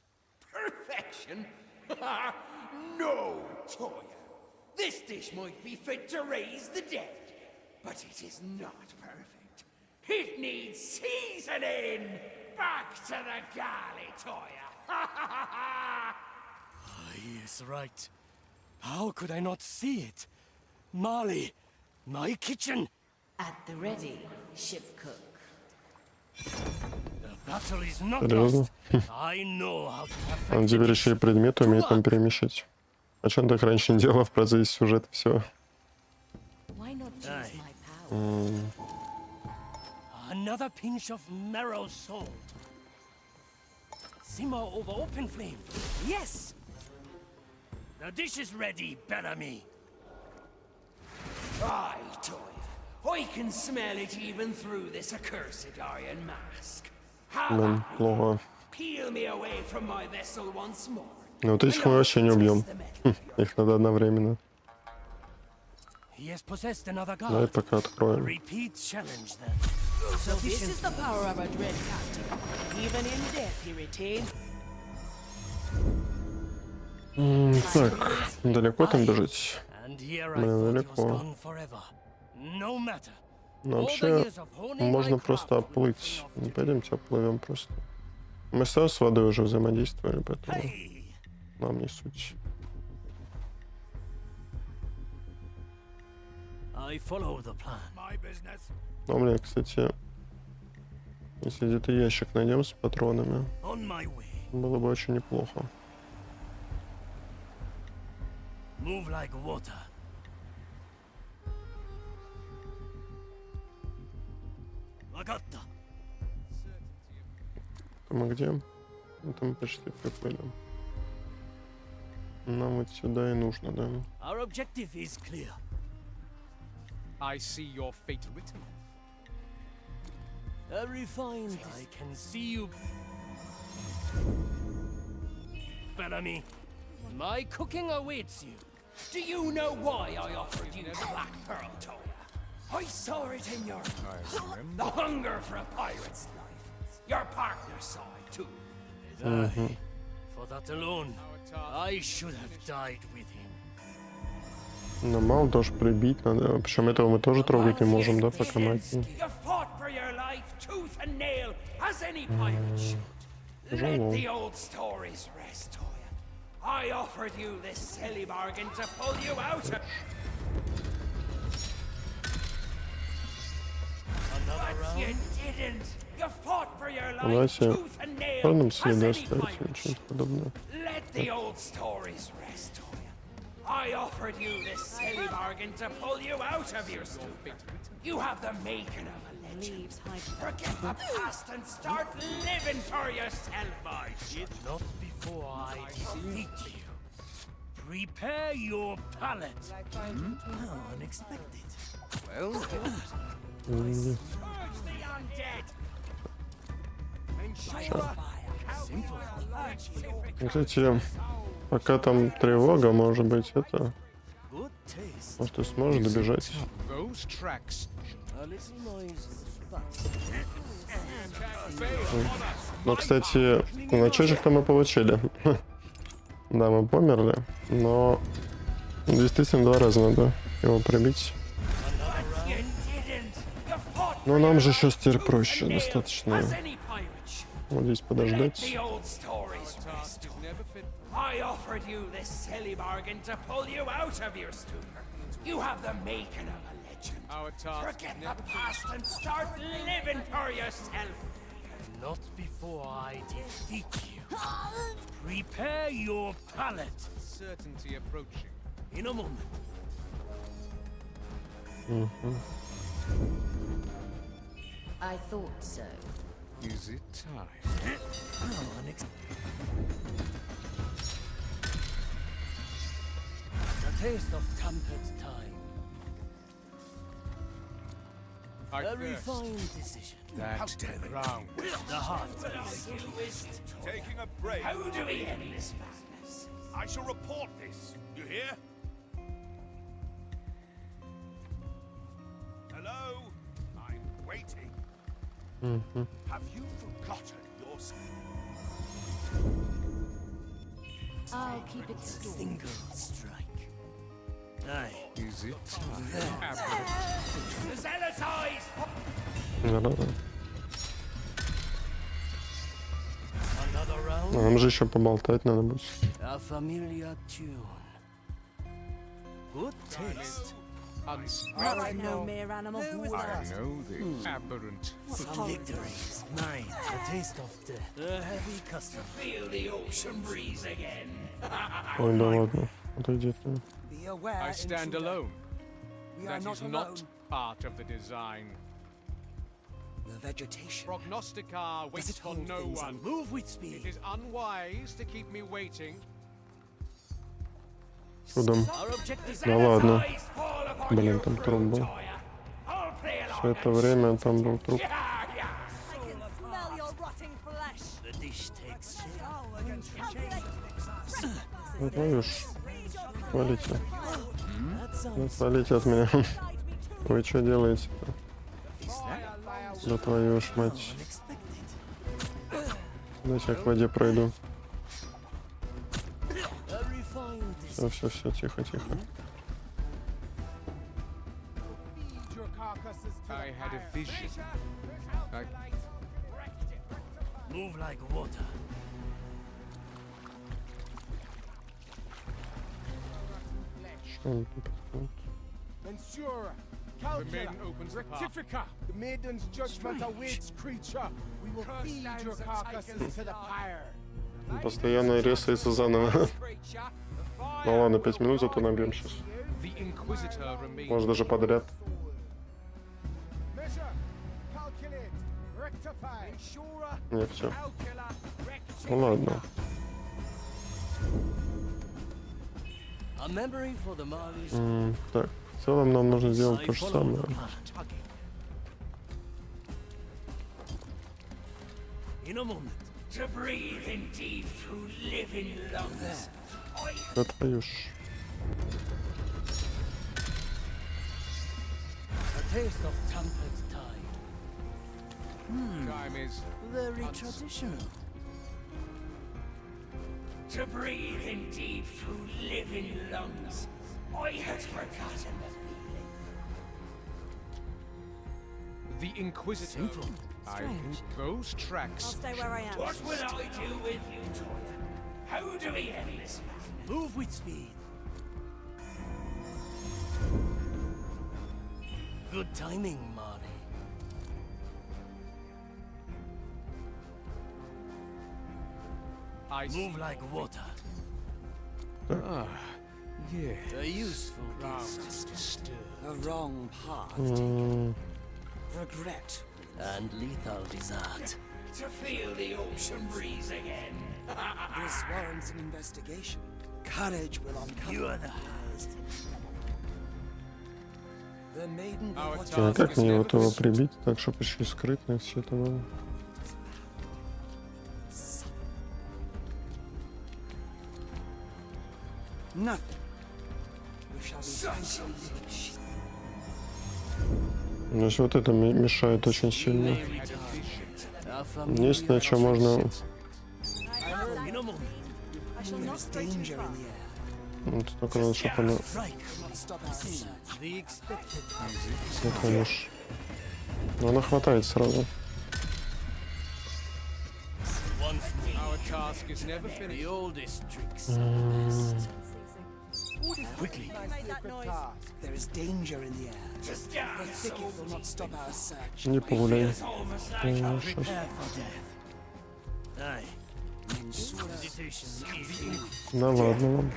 Perfection? No, Toya. This dish might be fit to raise the dead, but it is not perfect. It needs seasoning. Back to the galley, Toya. He is right. How could I not see it? Marley, my kitchen. At the ready, ship cook. The battle is not Серьезно? lost. I know how to Он perfect теперь it. еще и предметы умеет там перемещать. А что он так раньше не делал в процессе сюжета? Все. Why not use Aye. my power? Another pinch of marrow salt. Simmer over open flame. Yes! The dish is ready, Bellamy. Aye, Toya. I can smell it even through this accursed iron mask. How Блин, about плохо. peel me away from my vessel once more? Но вот этих мы вообще не убьем. Их надо одновременно. He has possessed another Давай guard. пока A откроем. repeat challenge then. So this is the power of a dread captain. Even in death he retained. Так, далеко там бежать? And here I Блин, thought it was далеко. gone forever. No matter. Ну, All the вообще, years of honing можно my просто craft will оплыть. pay off. Пойдемте оплывем просто. Мы сразу с водой уже взаимодействовали, поэтому Hey! нам не суть. I follow the plan. My business. Ну, блин, кстати, если где-то ящик найдем с патронами, On my way. было бы очень неплохо. Move like water. Вагатта. Мы где? Это мы почти приплыли. Нам вот сюда и нужно, да? Our objective is clear. I see your fate written. Refined. I can see you. Bellamy, my cooking awaits you. Do you know why I offered you the Black Pearl, Toya? I saw it in your eyes. The hunger for a pirate's life. Your partner saw it too. Aye. For that alone, I should have died with him. Но мало тоже прибить надо. Причем этого мы тоже трогать не можем, да, пока мы одни. You fought for your life, tooth and nail, as any pirate should. Let Тяжело. the old stories rest, Toya. I offered you this silly bargain to pull you out of... But you didn't. You fought for your life, Давайте tooth and nail, черным as следа any оставить или pirate что-нибудь should. подобное. Let the old stories rest, Toya. I offered you this silly bargain to pull you out of your stupor. You have the making of a legend. Leaves hide. Forget the past and start living for yourself. I did not before I defeat you. Prepare your palate. Oh, unexpected. Well, М, Кстати, пока там тревога, может быть, это... good taste. Может, ты сможешь добежать? Those tracks. A little noise, but Ну, кстати, начальник-то мы получили. Да, мы померли, но действительно 2 раза надо его пробить. Но нам же сейчас теперь проще достаточно вот здесь подождать. I offered you this silly bargain to pull you out of your stupor. You have the making of a legend. Our task Forget the past and start living for yourself. not before I defeat you. Prepare your palate. certainty approaching. In a moment. I thought so. Is it time? Oh, the taste of tempered time. I A thirst. refined decision. That ground. The heart is Taking a break. How do we end this madness? I shall report this. You hear? Hello? I'm waiting. Have you forgotten your... I'll keep it stored. single strike. Aye. Is it time? The zealot's eyes! Да-да-да. Another round. Нам же еще поболтать надо будет. A familiar tune. Good taste. I'm no mere animal. Who is I that? know the aberrant. Victory is mine. The taste of death. A heavy custom. Feel the ocean breeze again. Ой, да ладно. Отойди ты. Be aware, I stand intruder. alone. We are That not is alone. not part of the design. The vegetation. Prognostica waits it for hold no things one. Move with It speed. is unwise to keep me waiting. Чудом. Our objective. Да ладно. Eyes fall upon Блин, you, там cruel труп был. toya. I'll play along. Все это время там был труп. Yeah. I can smell your rotting flesh. The dish takes shape. Ну, твою ж. Валите. That Ну, sounds свалите от меня. Вы что делаете-то? Да твою ж мать. unexpected. Дайте я к воде пройду. A refined decision. Все, тихо. I had a vision. Move like water. Что он тут? Вот. The Mensura, Calcula, maiden opens the path. Rectifica. The maiden's judgment awaits, creature. We will feed your carcasses to the pyre. Он постоянно ресается заново. Ну ладно, 5 минут зато набьем сейчас. The Inquisitor remains. Может даже подряд. Measure, calculate, rectify. Mensura, Не, все. calcula, rectify. Ну ладно. A memory for the Malis. Так, в целом нам нужно сделать I то же follow самое. the plan. In a moment. To breathe in deep through living lungs. Да твою ж. A taste of tempered tide. Time is Very traditional. To breathe in deep through living lungs. I had forgotten the feeling. the Inquisitor. Simple. I think those I'll tracks. stay where I am. What will I do with you, Toya? How do we end this madness? Move with speed. Good timing, Marty. I Move like water. Ah, yeah. A useful Ground gift. disturbed. The wrong path. М, Regret. And lethal dessert. To feel the ocean breeze again. This warrants an investigation. courage will uncover. You are the highest. The maiden will watch А как мне вот его прибить так, чтобы еще и скрытно все это было? nothing. We shall be thankful. Значит, вот это мешает очень сильно. Единственное, что можно... Вот только надо, чтобы она... Ну, конечно. Но она хватает сразу. Quickly. There is danger in the air. The thicket will not stop our search. Не погуляй. Да ладно вам.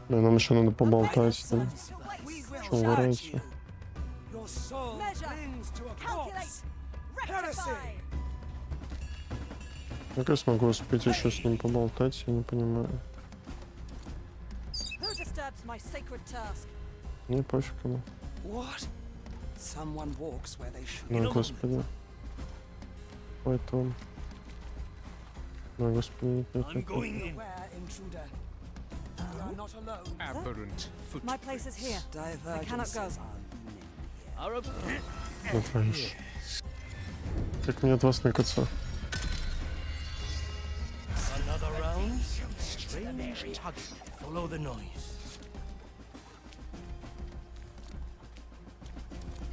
Да, нам еще надо поболтать там. Что угораете? Как я смогу успеть еще с ним поболтать, я не понимаю. Не пофиг ему. Да, господи. Хватит вам. Да, господи, нет, нет, нет. My place is here. I cannot go. Ну, франш. Как мне от вас ныкаться?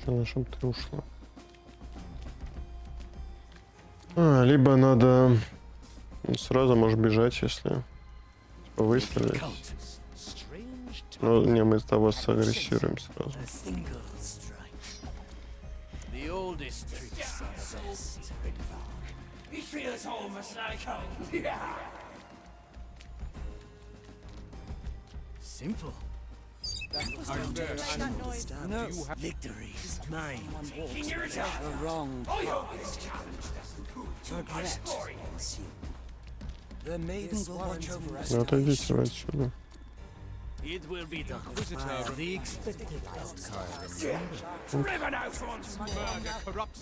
Что на чем ты ушла? Либо надо сразу, может, бежать, если типа выстрелить. Ну, не, мы с тобой сагрессируем сразу. Simple. No. Victory is mine. The wrong regret. The maiden will watch over us. Ну, отойдите вы отсюда. It will be done. The expected outcome. Driven out once more.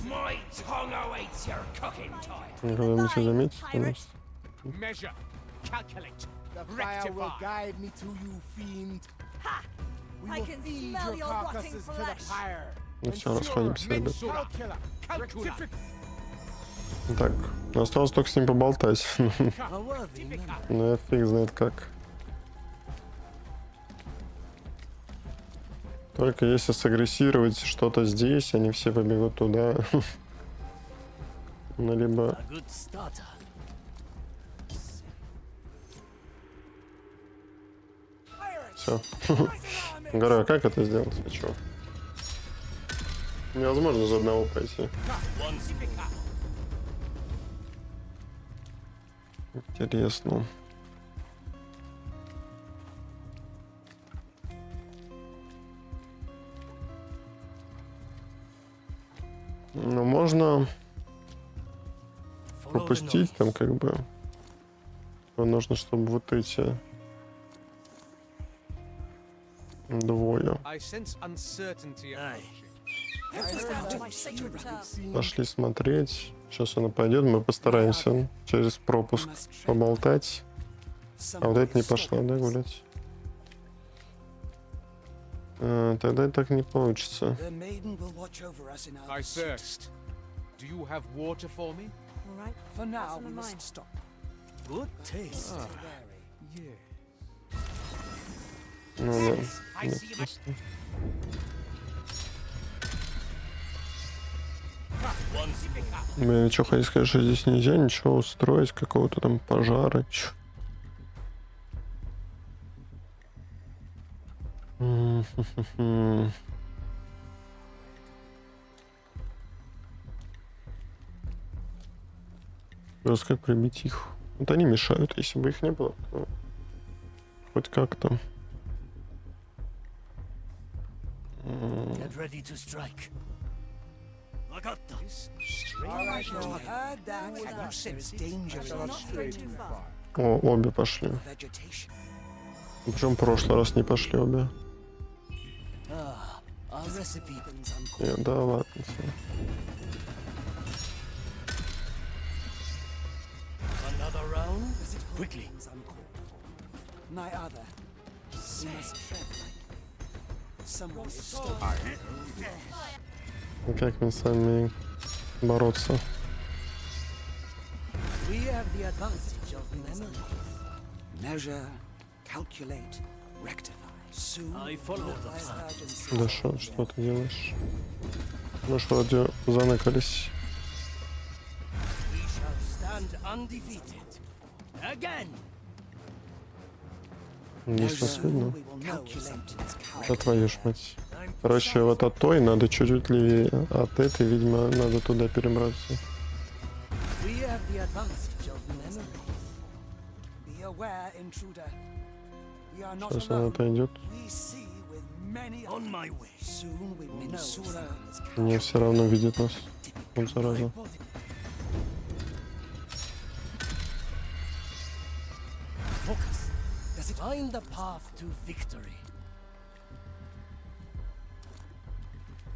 My tongue awaits your cooking time. Когда-нибудь заметите нас? Measure, calculate, The fire will guide me to you, fiend. We will feed your carcasses to the pyre. Ну все, расходимся, ребят. Rectific. Так, осталось только с ним поболтать. Ну, я фиг знает как. Только если сагрессировать что-то здесь, они все побегут туда. Ну, либо... Все. Говорю, а как это сделать? А чё? Невозможно за одного пройти. Интересно. Ну, можно пропустить там, как бы. Нужно, чтобы вот эти двое пошли смотреть. Сейчас она пойдет, мы постараемся через пропуск поболтать. А вот это не пошла, да, гулять? Тогда так не получится. I thirst. Do you have water for me? All right. For now, What's we in must mind? stop. Good taste. Ну да. Нет, ясно. Блин, что хотел сказать, что здесь нельзя ничего устроить, какого-то там пожара. Чё? Просто как прибить их? Вот они мешают, если бы их не было, то хоть как-то. Get ready to strike. Alright, now I heard that. And you sense danger. Not straight too far. О, обе пошли. Причем в прошлый раз не пошли обе. Да ладно. Another round? Quickly. My other. We must tread lightly. Someone is stopping. Как мне с вами бороться? We have the advantage of memory. Measure, calculate, rectify. Soon I follow the plan. Да что ты делаешь? Мы ж вроде заныкались. We shall stand undefeated. Again. Здесь нас видно. Да твою ж мать. Короче, вот от той надо чуть-чуть левее. А от этой, видимо, надо туда перебраться. We have the advantage of memory. Be aware, intruder. We are not Сейчас она alone. отойдет. We see with many On my way. Soon we will know someone is Мне все равно видит нас. Он зараза. Focus. Find the path to victory.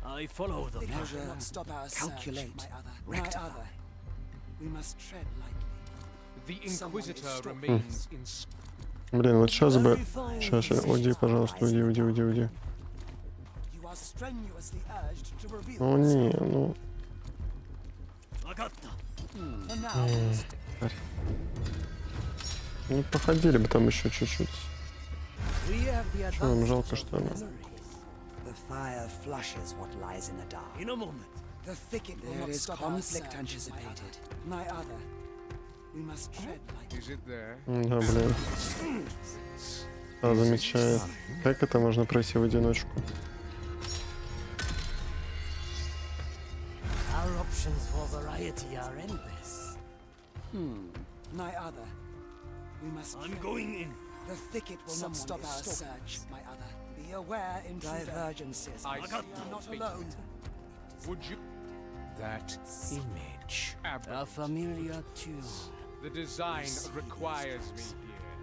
I follow the plan. measure, not stop our calculate, my other. Rectify. My other. We must tread lightly. The Inquisitor remains in. Блин, вот сейчас бы... Сейчас, уйди, пожалуйста, уйди. You are strenuously urged to reveal Ну не, ну... for now. Ну, походили бы там еще чуть-чуть. We have the Что, нам advantage жалко, of что ли? The fire flushes what lies in the dark. In a moment. The thicket will not stop conflict anticipated. My other. We must tread lightly. Is it there? Да, блин. А, замечает. Как это можно пройти в одиночку? Our options for variety are endless. My other. We must. I'm going in. The thicket will not stop our search. My other. Be aware in divergences. I We are not alone. Would you? That image. A familiar tune. The design requires me here.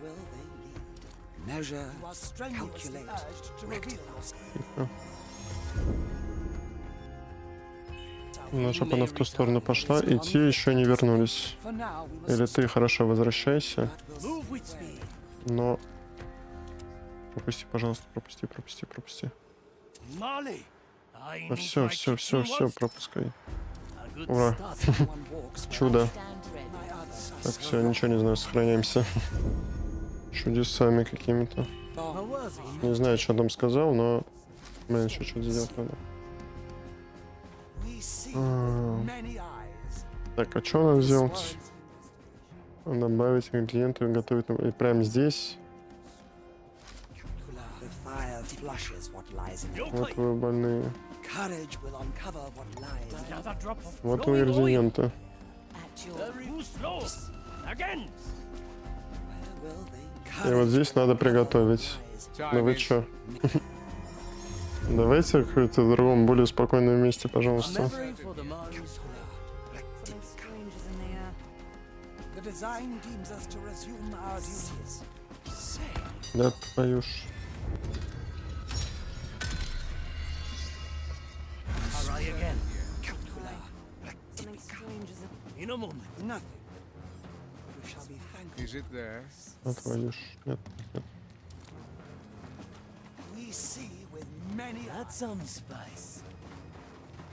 Where will they lead? Measure, calculate, rectify. Наша она в ту сторону пошла, и те еще не вернулись. Или ты хорошо возвращайся, Move with speed. но... Пропусти, пожалуйста, пропусти. Molly. I Да need все, my kitchen все, once. пропускай. A good Ура. start. Чудо. Так, все, ничего не знаю, сохраняемся. Чудесами какими-то. Не знаю, что там сказал, но... Блин, еще что-то сделать надо. Так, а что надо сделать? Добавить ингредиенты, готовить... И прямо здесь. Вот вы больные. Вот ингредиенты. И вот здесь надо приготовить. Ну вы чё? Давайте в каком-то другом, более спокойном месте, пожалуйста. Да твою ж. Is it there? Да твою ж. Нет. That's some spice.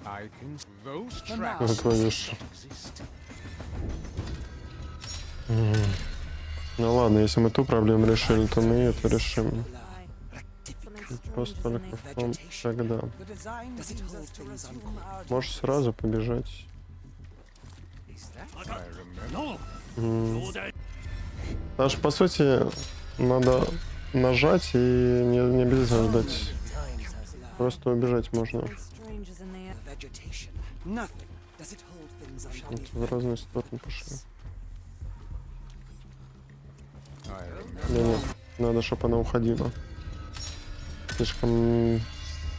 I can. Those Да tracks твою ж. exist. Ну ладно, если мы ту проблему решили, то мы и это решим. Просто только в том, когда. Можешь сразу побежать. Потому что, по сути, надо нажать и не обязательно ждать. Просто убежать можно. Вот в разные стороны пошли. Нет, надо, чтобы она уходила. Слишком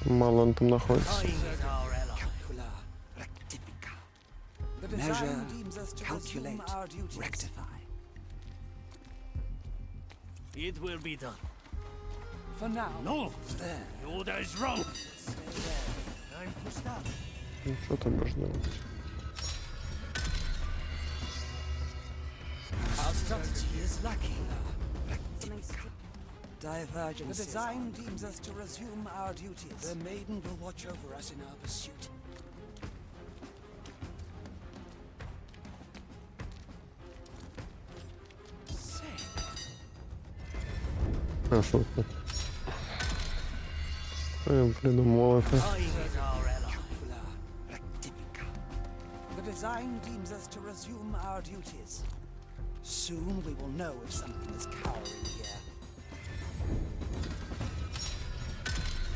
мало он там находится. Measure, calculate, rectify. It will be done. For now. No! There. The order is wrong! I'm pushed out. Ну, что там можно делать? Our strategy is lacking. Divergence. The design deems us to resume our duties. The maiden will watch over us in our pursuit. Хорошо. Я придумал это. The design deems us to resume our duties. Soon we will know if something is cowering here.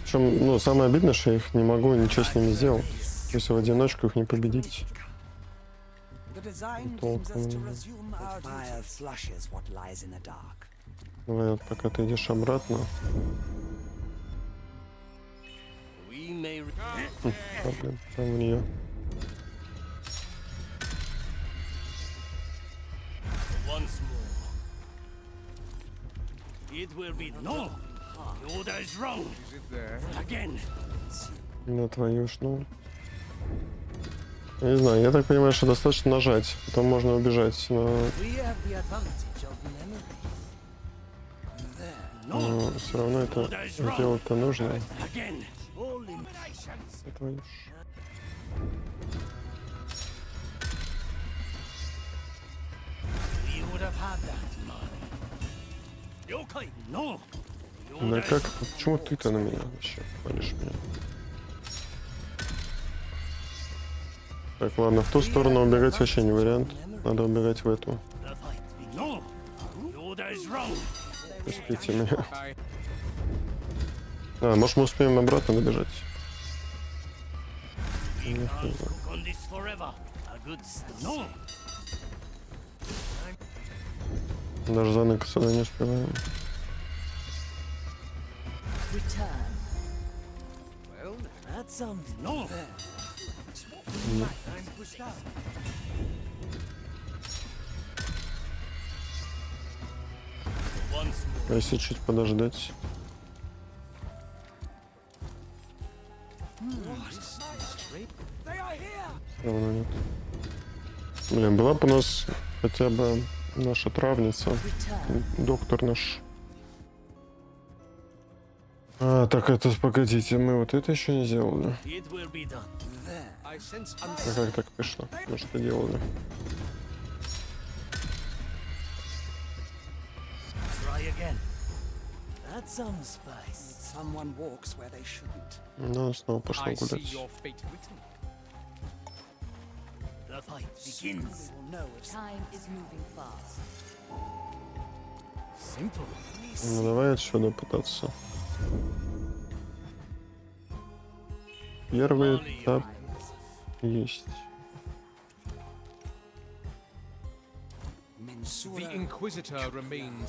Причем, ну, самое обидное, что я их не могу ничего с ними сделать. Если в одиночку их не победить. Толком. Давай вот пока ты идешь обратно. Блин, там у нее. Once more. It will be no. The order is wrong. Is it there? Again. На твою ж, ну. Я не знаю, я так понимаю, что достаточно нажать, потом можно убежать, но... Но все равно это делать-то нужно. Твою ж. Да как? Почему ты-то на меня вообще палишь меня? Так, ладно, в ту сторону убегать вообще не вариант. Надо убегать в эту. Пустите меня. А, может мы успеем обратно добежать? Даже заныкаться не успеваем. А если чуть подождать? Равно нет. Блин, была бы у нас хотя бы наша травница, доктор наш. А, так это, погодите, мы вот это еще не сделали. А как так вышло? Мы что делали? Ну, снова пошла гулять. Ну, давай отсюда пытаться. Первый этап есть.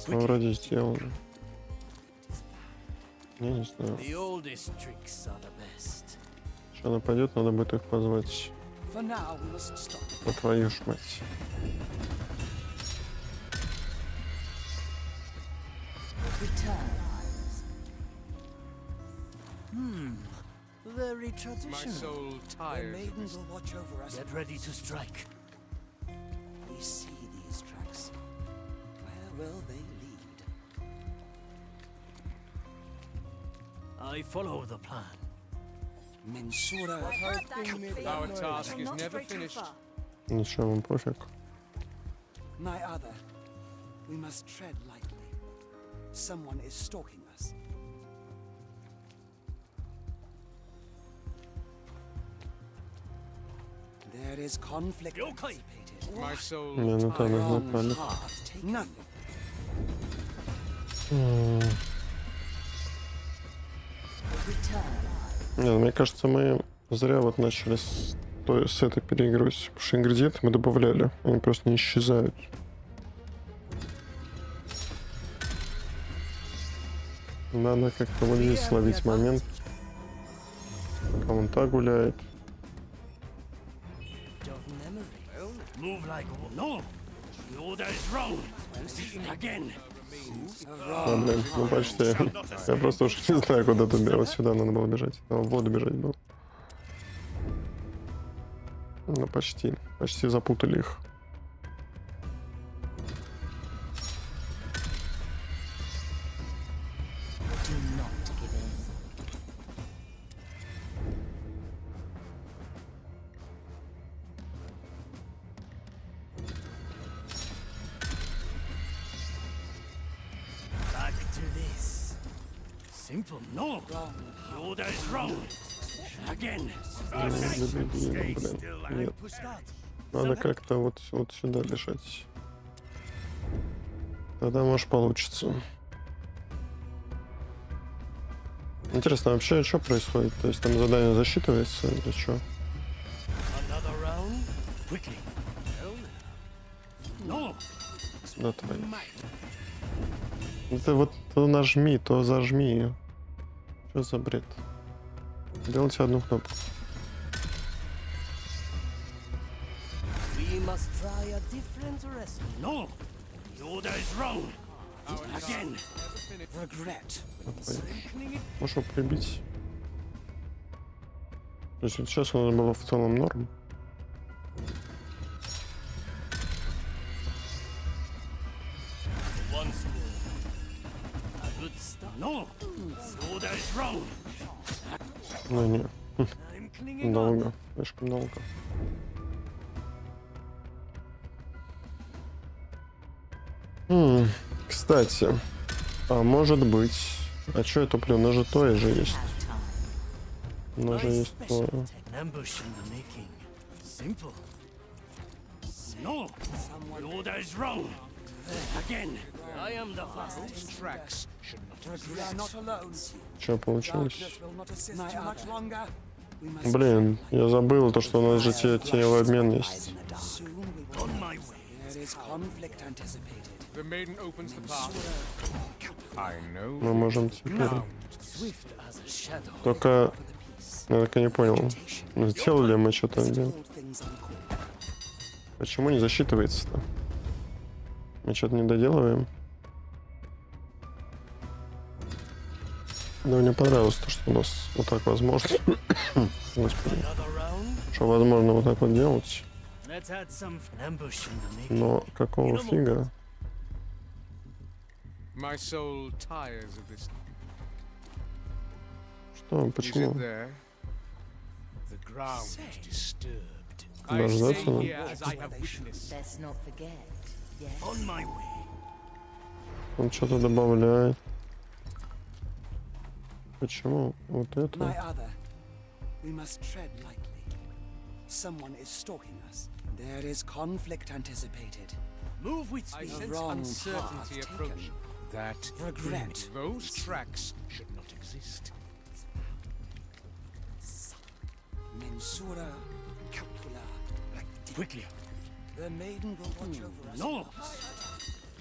Ну, вроде сделано. Я не знаю. Что нападет, надо будет их позвать. На твою ж мать. Very traditional. The maiden will watch over us. Get ready to strike. We see these tracks. Where will they lead? I follow the plan. Mensura. Our task is never finished. Ничего, вам пофиг. My other. We must tread lightly. Someone is stalking us. There is conflict anticipated. My soul. Мне на то напали. Nothing. Не, мне кажется, мы зря вот начали с этой переигрывать. Потому что ингредиенты мы добавляли. Они просто не исчезают. Надо как-то вот здесь словить момент. Пока он так гуляет. Move like no. The order is wrong. Again. А, блин, ну почти. Я просто уж не знаю, куда тут бежать. Сюда надо было бежать. А, в воду бежать было. Ну, почти. Почти запутали их. Back to this. Simple. No. The order is wrong. Again. Блин, нет. Надо как-то вот сюда бежать. Тогда, может, получится. Интересно, вообще, что происходит? То есть там задание засчитывается или что? Another round. Quickly. No. Да, твоя. Это вот то нажми, то зажми. Что за бред? Делайте одну кнопку. We must try a different recipe. No. The order is wrong. Again. Regret. Можешь его прибить. То есть вот сейчас у нас было в целом норм. Once more. A good start. No. The order is wrong. Ну не, I'm clinging on. долго, слишком долго. Кстати, а может быть... А что я туплю? Нажитое же есть. Ножи есть то. An ambush in the making. Simple. No. The order is wrong. Again. I am the fastest. Tracks should not We are not alone. Что получилось? Darkness will not assist you much longer. We must Блин, я забыл то, что у нас же теневой обмен есть. soon we will. On my way. There is conflict anticipated. The maiden opens the path. I know. Мы можем теперь... Swift as a shadow. Только... Я так и не понял. Сделали мы что-то? Нет? Hold things on course. Почему не засчитывается-то? Мы что-то не доделываем. Да, мне понравилось то, что у нас вот так возможно. Господи. Another round. Что возможно вот так вот делать. Let's add some ambush in the making. Но какого фига? My soul tires of this. Что? Is it Почему? there? The ground is disturbed. Дождаться I stay надо. here as I have witnessed. Let's not forget. Yes. On my way. Он что-то добавляет. Почему? Вот My это? other. We must tread lightly. Someone is stalking us. There is conflict anticipated. Move with I speed. sense wrong uncertainty path approaching. That Regret. those tracks should not exist. Mensura Capula. Quickly. The maiden will watch over us. No.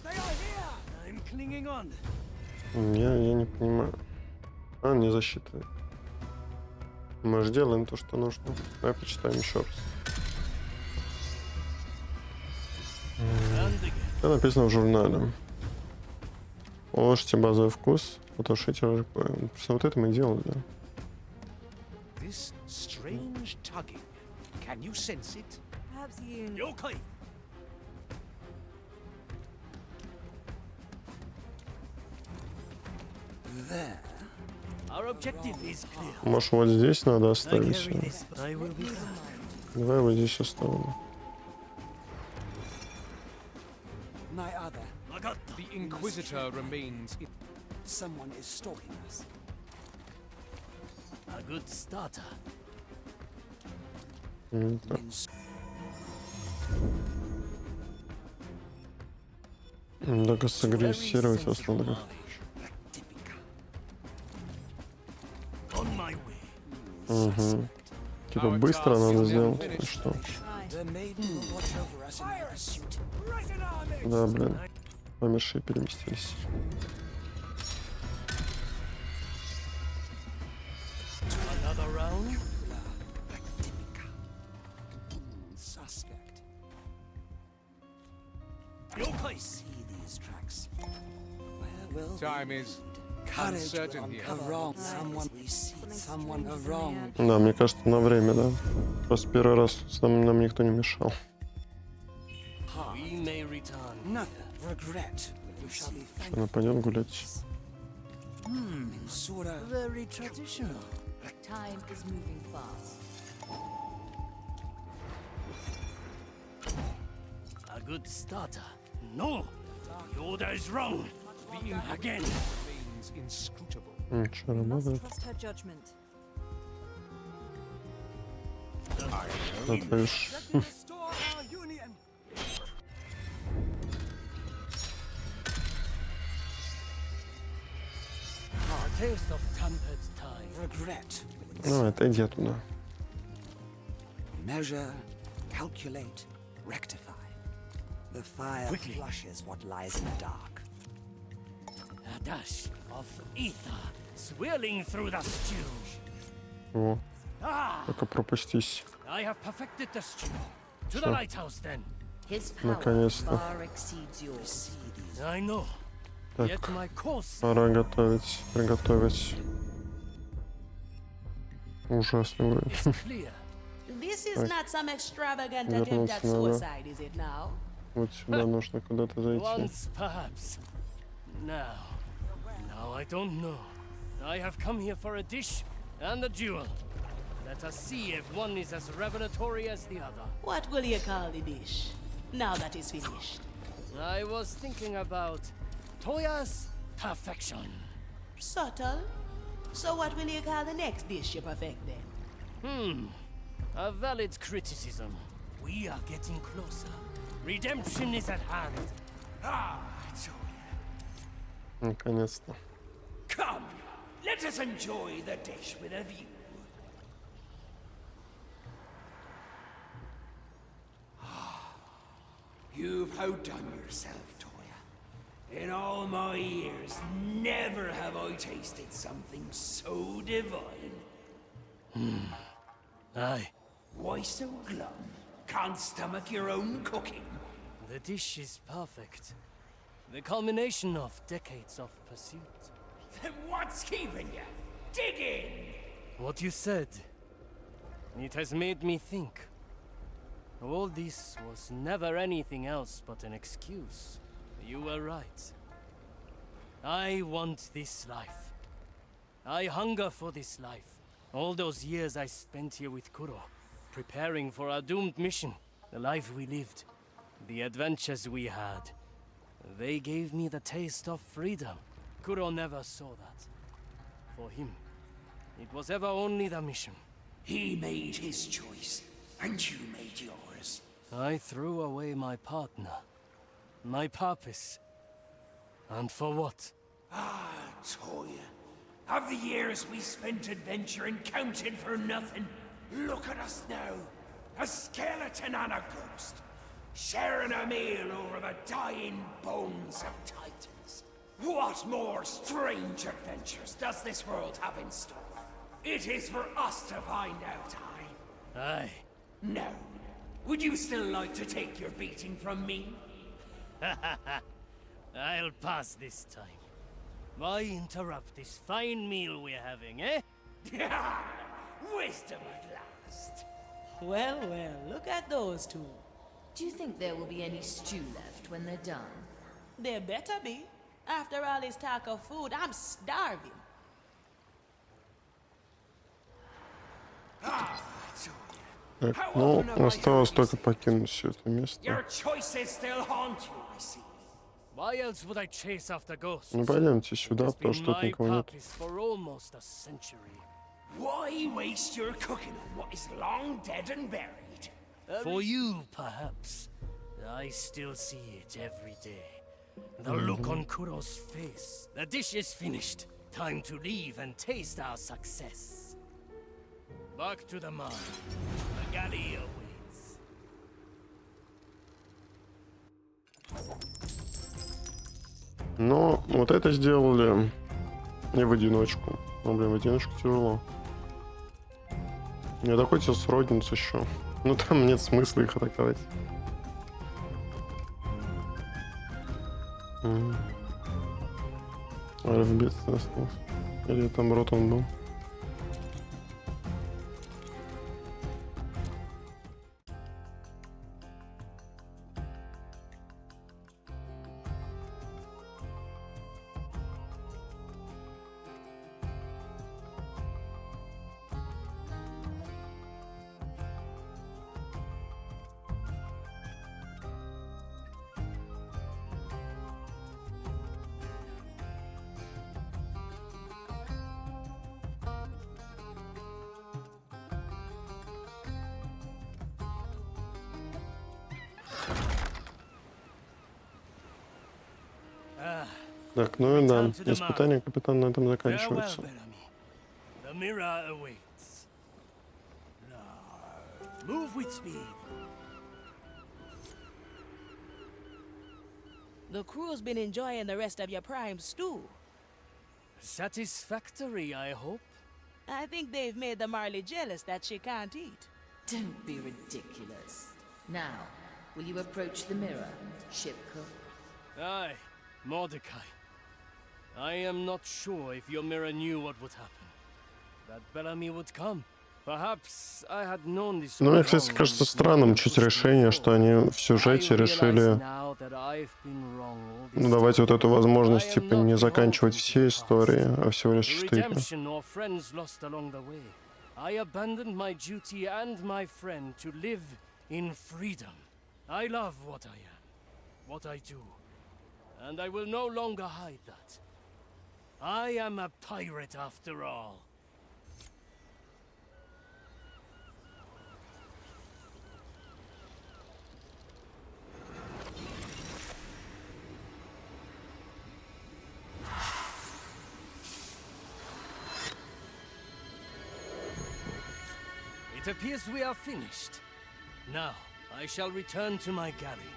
They are here. I'm clinging on. Я не понимаю. А, не засчитывает. Мы же делаем то, что нужно. Давай почитаем еще раз. And again. Это написано в журнале. Уложите базовый вкус, потушите ржаку. Вот это мы делали. This strange tugging. Can you sense it? Perhaps you. Yokai. There. Our objective is clear. Может, вот здесь надо I оставить? carry this, but I will be fine. Давай вот здесь оставим. My other. I got The Inquisitor remains in. Someone is stalking us. a good starter. Так. Только сагрессировать основных. On my way. Угу. Типа быстро надо сделать. И что? The maiden will watch over us in our pursuit. Да, блин. Помершие переместились. Another round. Suspect. See these tracks. Where will Time they is lead? Courage uncertain will here. uncover wrong. Someone we see. Someone a wrong. Да, мне кажется, на время, да. Просто первый раз нам никто не мешал. We may return. Nothing. Regret. You shall be Что, мы thankful. пойдем гулять? Sura. Very traditional. Time is moving fast. A good starter. No! The order is wrong. Beam again. Remains inscrutable. Ничего, We must работает. trust her judgment. Да, то есть, Restore our union. A taste of tempered time. Regret. ну, это иди туда. Measure, calculate, rectify. The fire Quickly. flushes what lies in the dark. A dash of ether swirling through the stew. О, Ah! только пропустись. I have perfected the stew. To the Sure. lighthouse then. His power Наконец-то. far exceeds yours. I know. Так, Yet my course. пора приготовить. Ужасный уровень. is clear. This is Right. not some extravagant Вернуться attempt at надо. suicide, is it now? Вот сюда нужно куда-то зайти. Once, perhaps. Now I don't know. I have come here for a dish and a jewel. Let us see if one is as revelatory as the other. What will you call the dish, now that it's finished? I was thinking about Toya's perfection. Subtle. So what will you call the next dish you perfect then? A valid criticism. We are getting closer. Redemption is at hand. Ah, Toya. Наконец-то. Come, let us enjoy the dish with a view. You've outdone yourself, Toya. In all my years, never have I tasted something so divine. Aye. Why so glum? Can't stomach your own cooking? The dish is perfect. The culmination of decades of pursuit. Then what's keeping you? Dig in! What you said, it has made me think. All this was never anything else but an excuse. You were right. I want this life. I hunger for this life. All those years I spent here with Kuro, preparing for our doomed mission, the life we lived, the adventures we had. They gave me the taste of freedom. Kuro never saw that. For him, it was ever only the mission. He made his choice, and you made yours. I threw away my partner, my purpose. And for what? Ah, Toya. Have the years we spent adventuring counted for nothing? Look at us now. A skeleton and a ghost. Sharing a meal over the dying bones of titans. What more strange adventures does this world have in store? It is for us to find out, Aye. No. Would you still like to take your beating from me? I'll pass this time. Why interrupt this fine meal we're having, eh? Wisdom at last. Well, well, look at those two. Do you think there will be any stew left when they're done? There better be. After all this talk of food, I'm starving. Так, ну, осталось только покинуть все это место. Your choices still haunt you, I see. Why else would I chase after ghosts? Ну, пойдемте сюда, It's потому been что тут my никого нет. purpose for almost a century. Why waste your cooking on what is long dead and buried? For you, perhaps. I still see it every day. The look on Kuro's face. The dish is finished. Time to leave and taste our success. Back to the mine. The galley awaits. Но вот это сделали не в одиночку. Ну, блин, в одиночку тяжело. Не доходится сродниться еще. Ну, там нет смысла их атаковать. А в бедствии остался. Или там рот он был. Так, ну и да, испытания капитана на этом заканчиваются. The mirror awaits. Move with speed. The crew's been enjoying the rest of your prime stew. Satisfactory, I hope. I think they've made the Marley jealous that she can't eat. Don't be ridiculous. Now, will you approach the mirror, ship cook? Aye, Mordecai. I am not sure if your mirror knew what would happen. That Bellamy would come. Perhaps I had known this. Ну, мне, кстати, кажется странным чуть решение, что они в сюжете решили, ну, давайте вот эту возможность, типа, не заканчивать все истории, а всего лишь 4. I abandoned my duty and my friend to live in freedom. I love what I am, what I do, and I will no longer hide that. I am a pirate after all. It appears we are finished. Now, I shall return to my galley.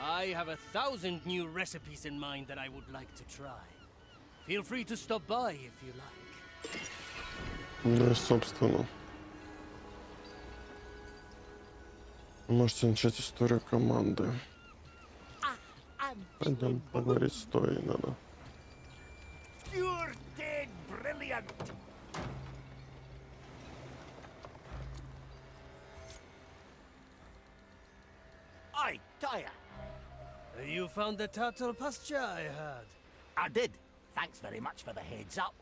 I have 1,000 new recipes in mind that I would like to try. Feel free to stop by if you like. Ну, собственно. Можете начать историю команды. Пойдем поговорить с Тоей надо. You're dead brilliant. Aye, Toya. You found the turtle pasture, I heard. I did. Thanks very much for the heads up.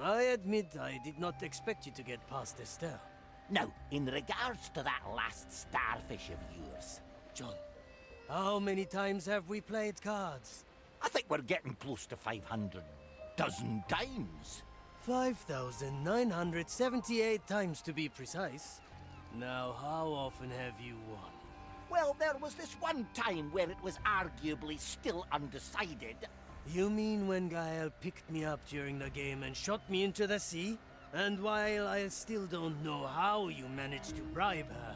I admit I did not expect you to get past Estelle. Now, in regards to that last starfish of yours, John, how many times have we played cards? I think we're getting close to 500 dozen times. 5,978 times to be precise. Now, how often have you won? Well, there was this one time where it was arguably still undecided. You mean when Gael picked me up during the game and shot me into the sea? And while I still don't know how you managed to bribe her,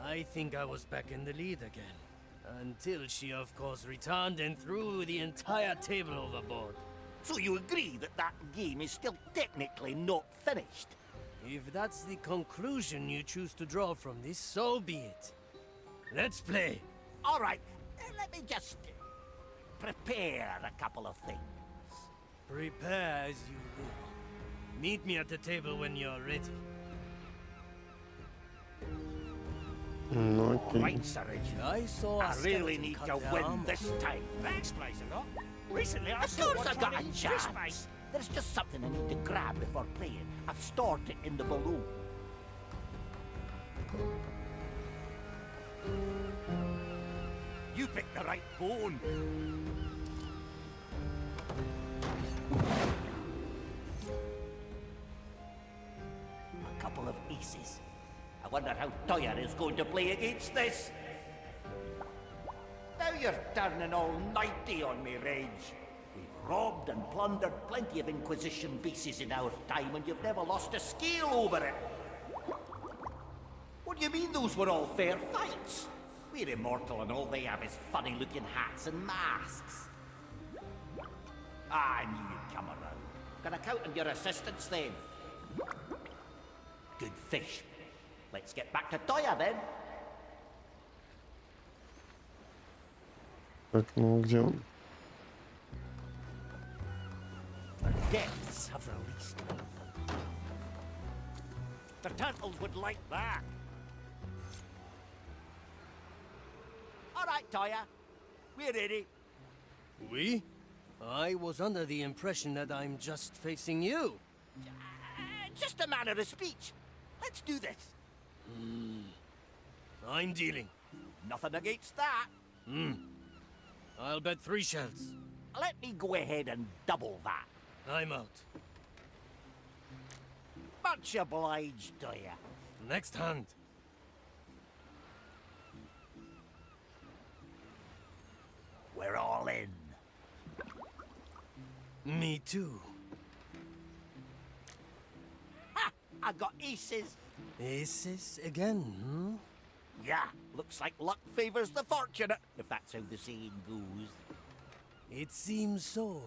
I think I was back in the lead again. Until she, of course, returned and threw the entire table overboard. So you agree that that game is still technically not finished? If that's the conclusion you choose to draw from this, so be it. Let's play. All right, let me just prepare a couple of things. Prepare as you will. Meet me at the table when you're ready. Ну, окей. Right, Sir Richard. I saw I really need to win this time. That explains a lot. Recently, I Of saw course one I've got a running fish chance. base. There's just something I need to grab before playing. I've stored it in the balloon. You picked the right bone. A couple of aces. I wonder how Toyer is going to play against this. Now you're turning all nighty on me, Reg. We've robbed and plundered plenty of Inquisition bases in our time, and you've never lost a scale over it. What do you mean those were all fair fights? We're immortal and all they have is funny-looking hats and masks. I knew you'd come around. Can I count on your assistance then? Good fish. Let's get back to Toya then. Так, ну где он? have released me. The turtles would like that. All right, Toya. We're ready. We? I was under the impression that I'm just facing you. Just a manner of speech. Let's do this. I'm dealing. Nothing against that. I'll bet 3 shells. Let me go ahead and double that. I'm out. Much obliged, Toya. Next hand. We're all in. Me too. Ha! I got aces. Aces again, Yeah, looks like luck favors the fortunate, if that's how the saying goes. It seems so,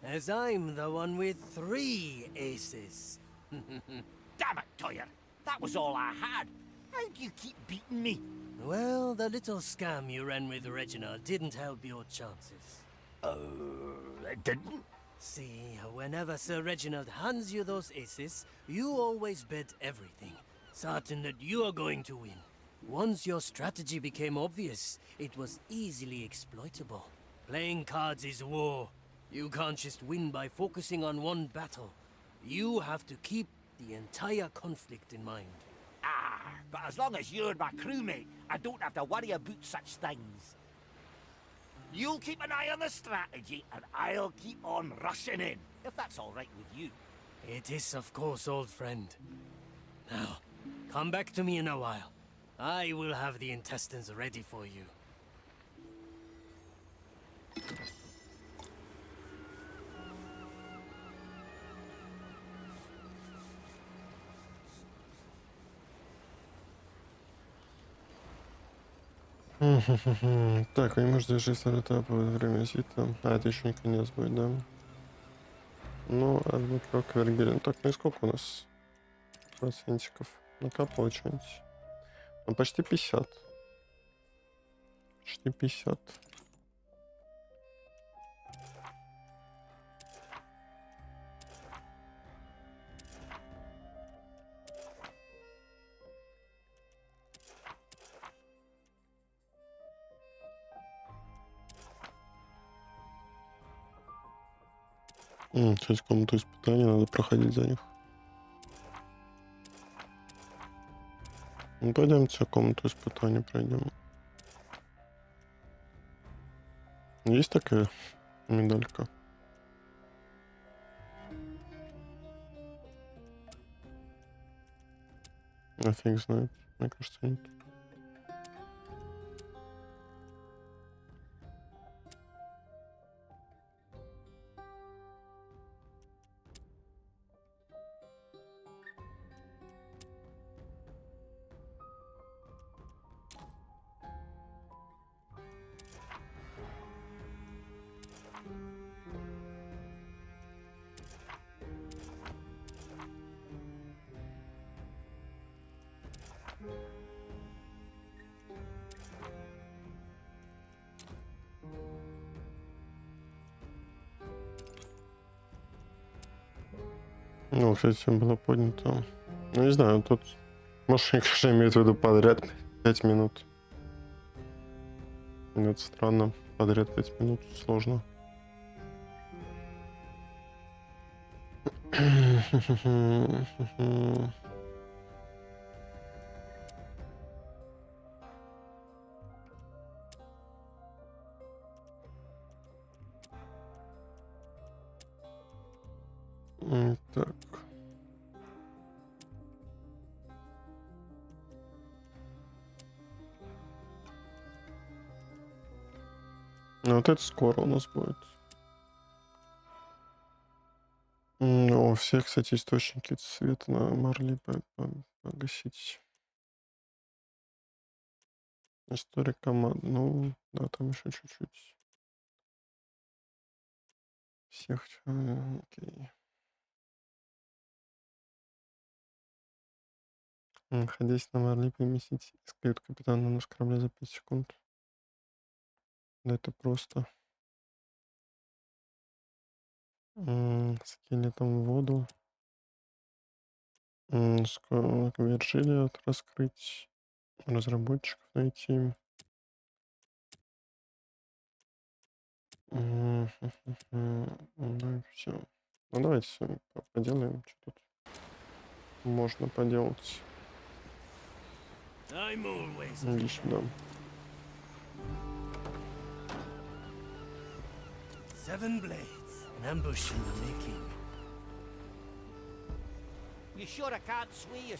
as I'm the one with 3 aces. Damn it, Toyer. That was all I had. How do you keep beating me? Well, the little scam you ran with Reginald didn't help your chances. It didn't? See, whenever Sir Reginald hands you those aces, you always bet everything, certain that you are going to win. Once your strategy became obvious, it was easily exploitable. Playing cards is war. You can't just win by focusing on one battle. You have to keep the entire conflict in mind. But as long as you're my crewmate, I don't have to worry about such things. You'll keep an eye on the strategy, and I'll keep on rushing in, if that's all right with you. It is, of course, old friend. Now, come back to me in a while. I will have the intestines ready for you. Так, вы можете завершить второй этап во время визита. Это еще не конец будет, да? Ну, как Вергилин. Так, ну и сколько у нас процентиков? Накапало что-нибудь? Ну, почти 50. Почти 50. Часть комнату испытаний, надо проходить за них. Ну, пойдемте комнату испытаний пройдем. Есть такая медалька? А фиг знает. Мне кажется, нет. Ну, кстати, было поднято. Ну, не знаю, тут... Может, они, конечно, имеют в виду подряд 5 минут. Ну, это странно. Подряд 5 минут сложно. Так. Ну, вот это скоро у нас будет. У всех, кстати, источники света на Марли погасить. История команд. Ну, да, там еще чуть-чуть. Всех. Окей. Находясь на Марли, поместить из кают капитана на корабля за 5 секунд. Да это просто. Скелетом в воду. Вирджилия раскрыть. Разработчиков найти. Ну и все. Ну давайте с вами поделаем, что тут можно поделать. Иди сюда. Seven blades, an ambush in the making. You sure I can't sway you?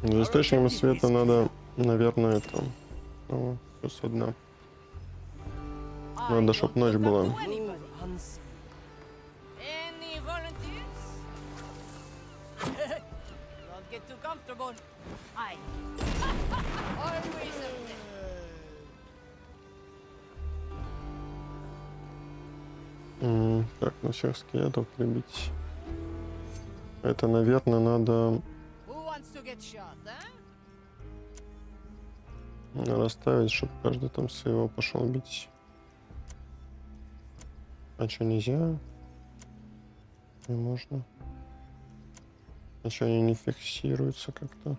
За источником света надо, наверное, это... Ну, плюс одна. Надо, чтоб ночь была. Any volunteers? Don't get too comfortable. Aye. Always a Так, на всех скелетов прибить. Это, наверное, надо Who wants to get shot, расставить, чтобы каждый там своего пошел бить. А что, нельзя? Не можно. А что, они не фиксируются как-то?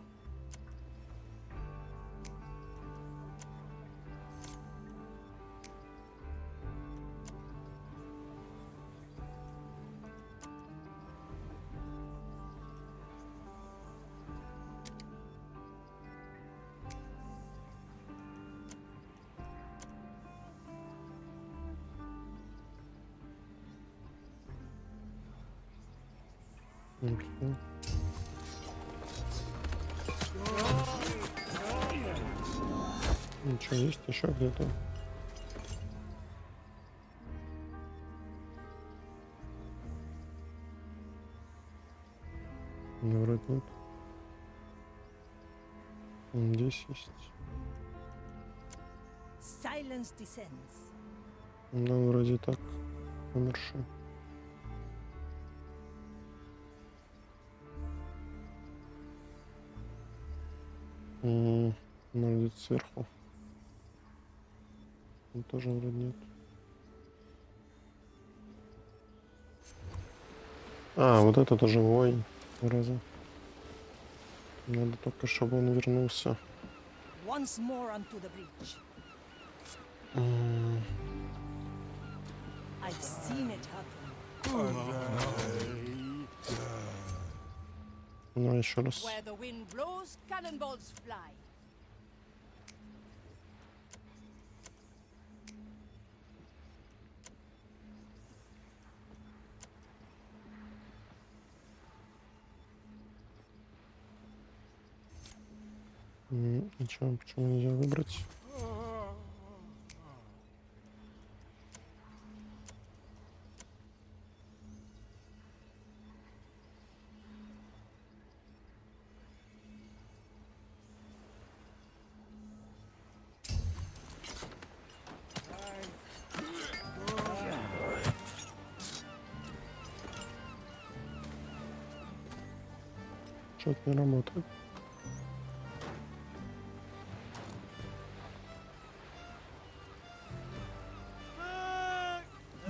Окей. Ничего, есть еще где-то? Да, вроде нет. Здесь есть. Silence descends. Да, вроде так. Умерший. Может, сверху. Там тоже вроде нет. А, вот этот живой. Раза. Надо только, чтобы он вернулся. Once more onto the breach. I've seen it happen. Ну, еще раз. Where the wind blows, cannonballs fly. Ничего, почему нельзя выбрать? Что-то не работает.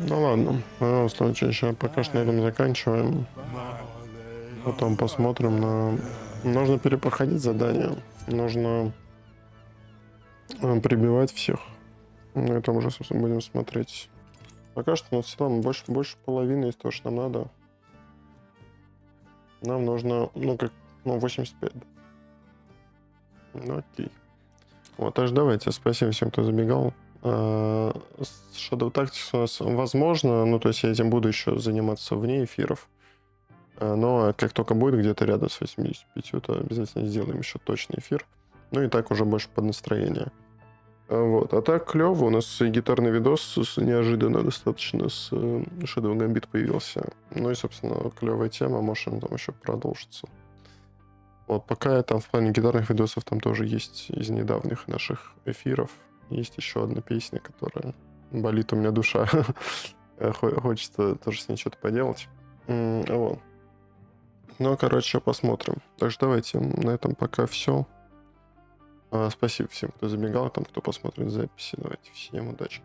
Ну ладно, в любом случае, сейчас пока что на этом заканчиваем. Потом посмотрим на... Нужно перепроходить задание. Нужно прибивать всех. На этом уже, собственно, будем смотреть. Пока что, ну, в целом, больше половины из того, что нам надо. Нам нужно, 85. Ну, окей. Вот, так же давайте. Спасибо всем, кто забегал. Shadow Tactics у нас возможно, ну, то есть я этим буду еще заниматься вне эфиров. Но как только будет где-то рядом с 85, то обязательно сделаем еще точный эфир. Ну и так уже больше под настроение. Вот. А так клево. У нас и гитарный видос неожиданно достаточно с Shadow Gambit появился. Ну и, собственно, клевая тема. Можем там еще продолжиться. Вот, пока там в плане гитарных видосов там тоже есть из недавних наших эфиров. Есть еще одна песня, которая болит у меня душа. Хочется тоже с ней что-то поделать. Вот. Ну, короче, посмотрим. Так что давайте на этом пока все. Спасибо всем, кто забегал, там, кто посмотрит записи. Давайте, всем удачи.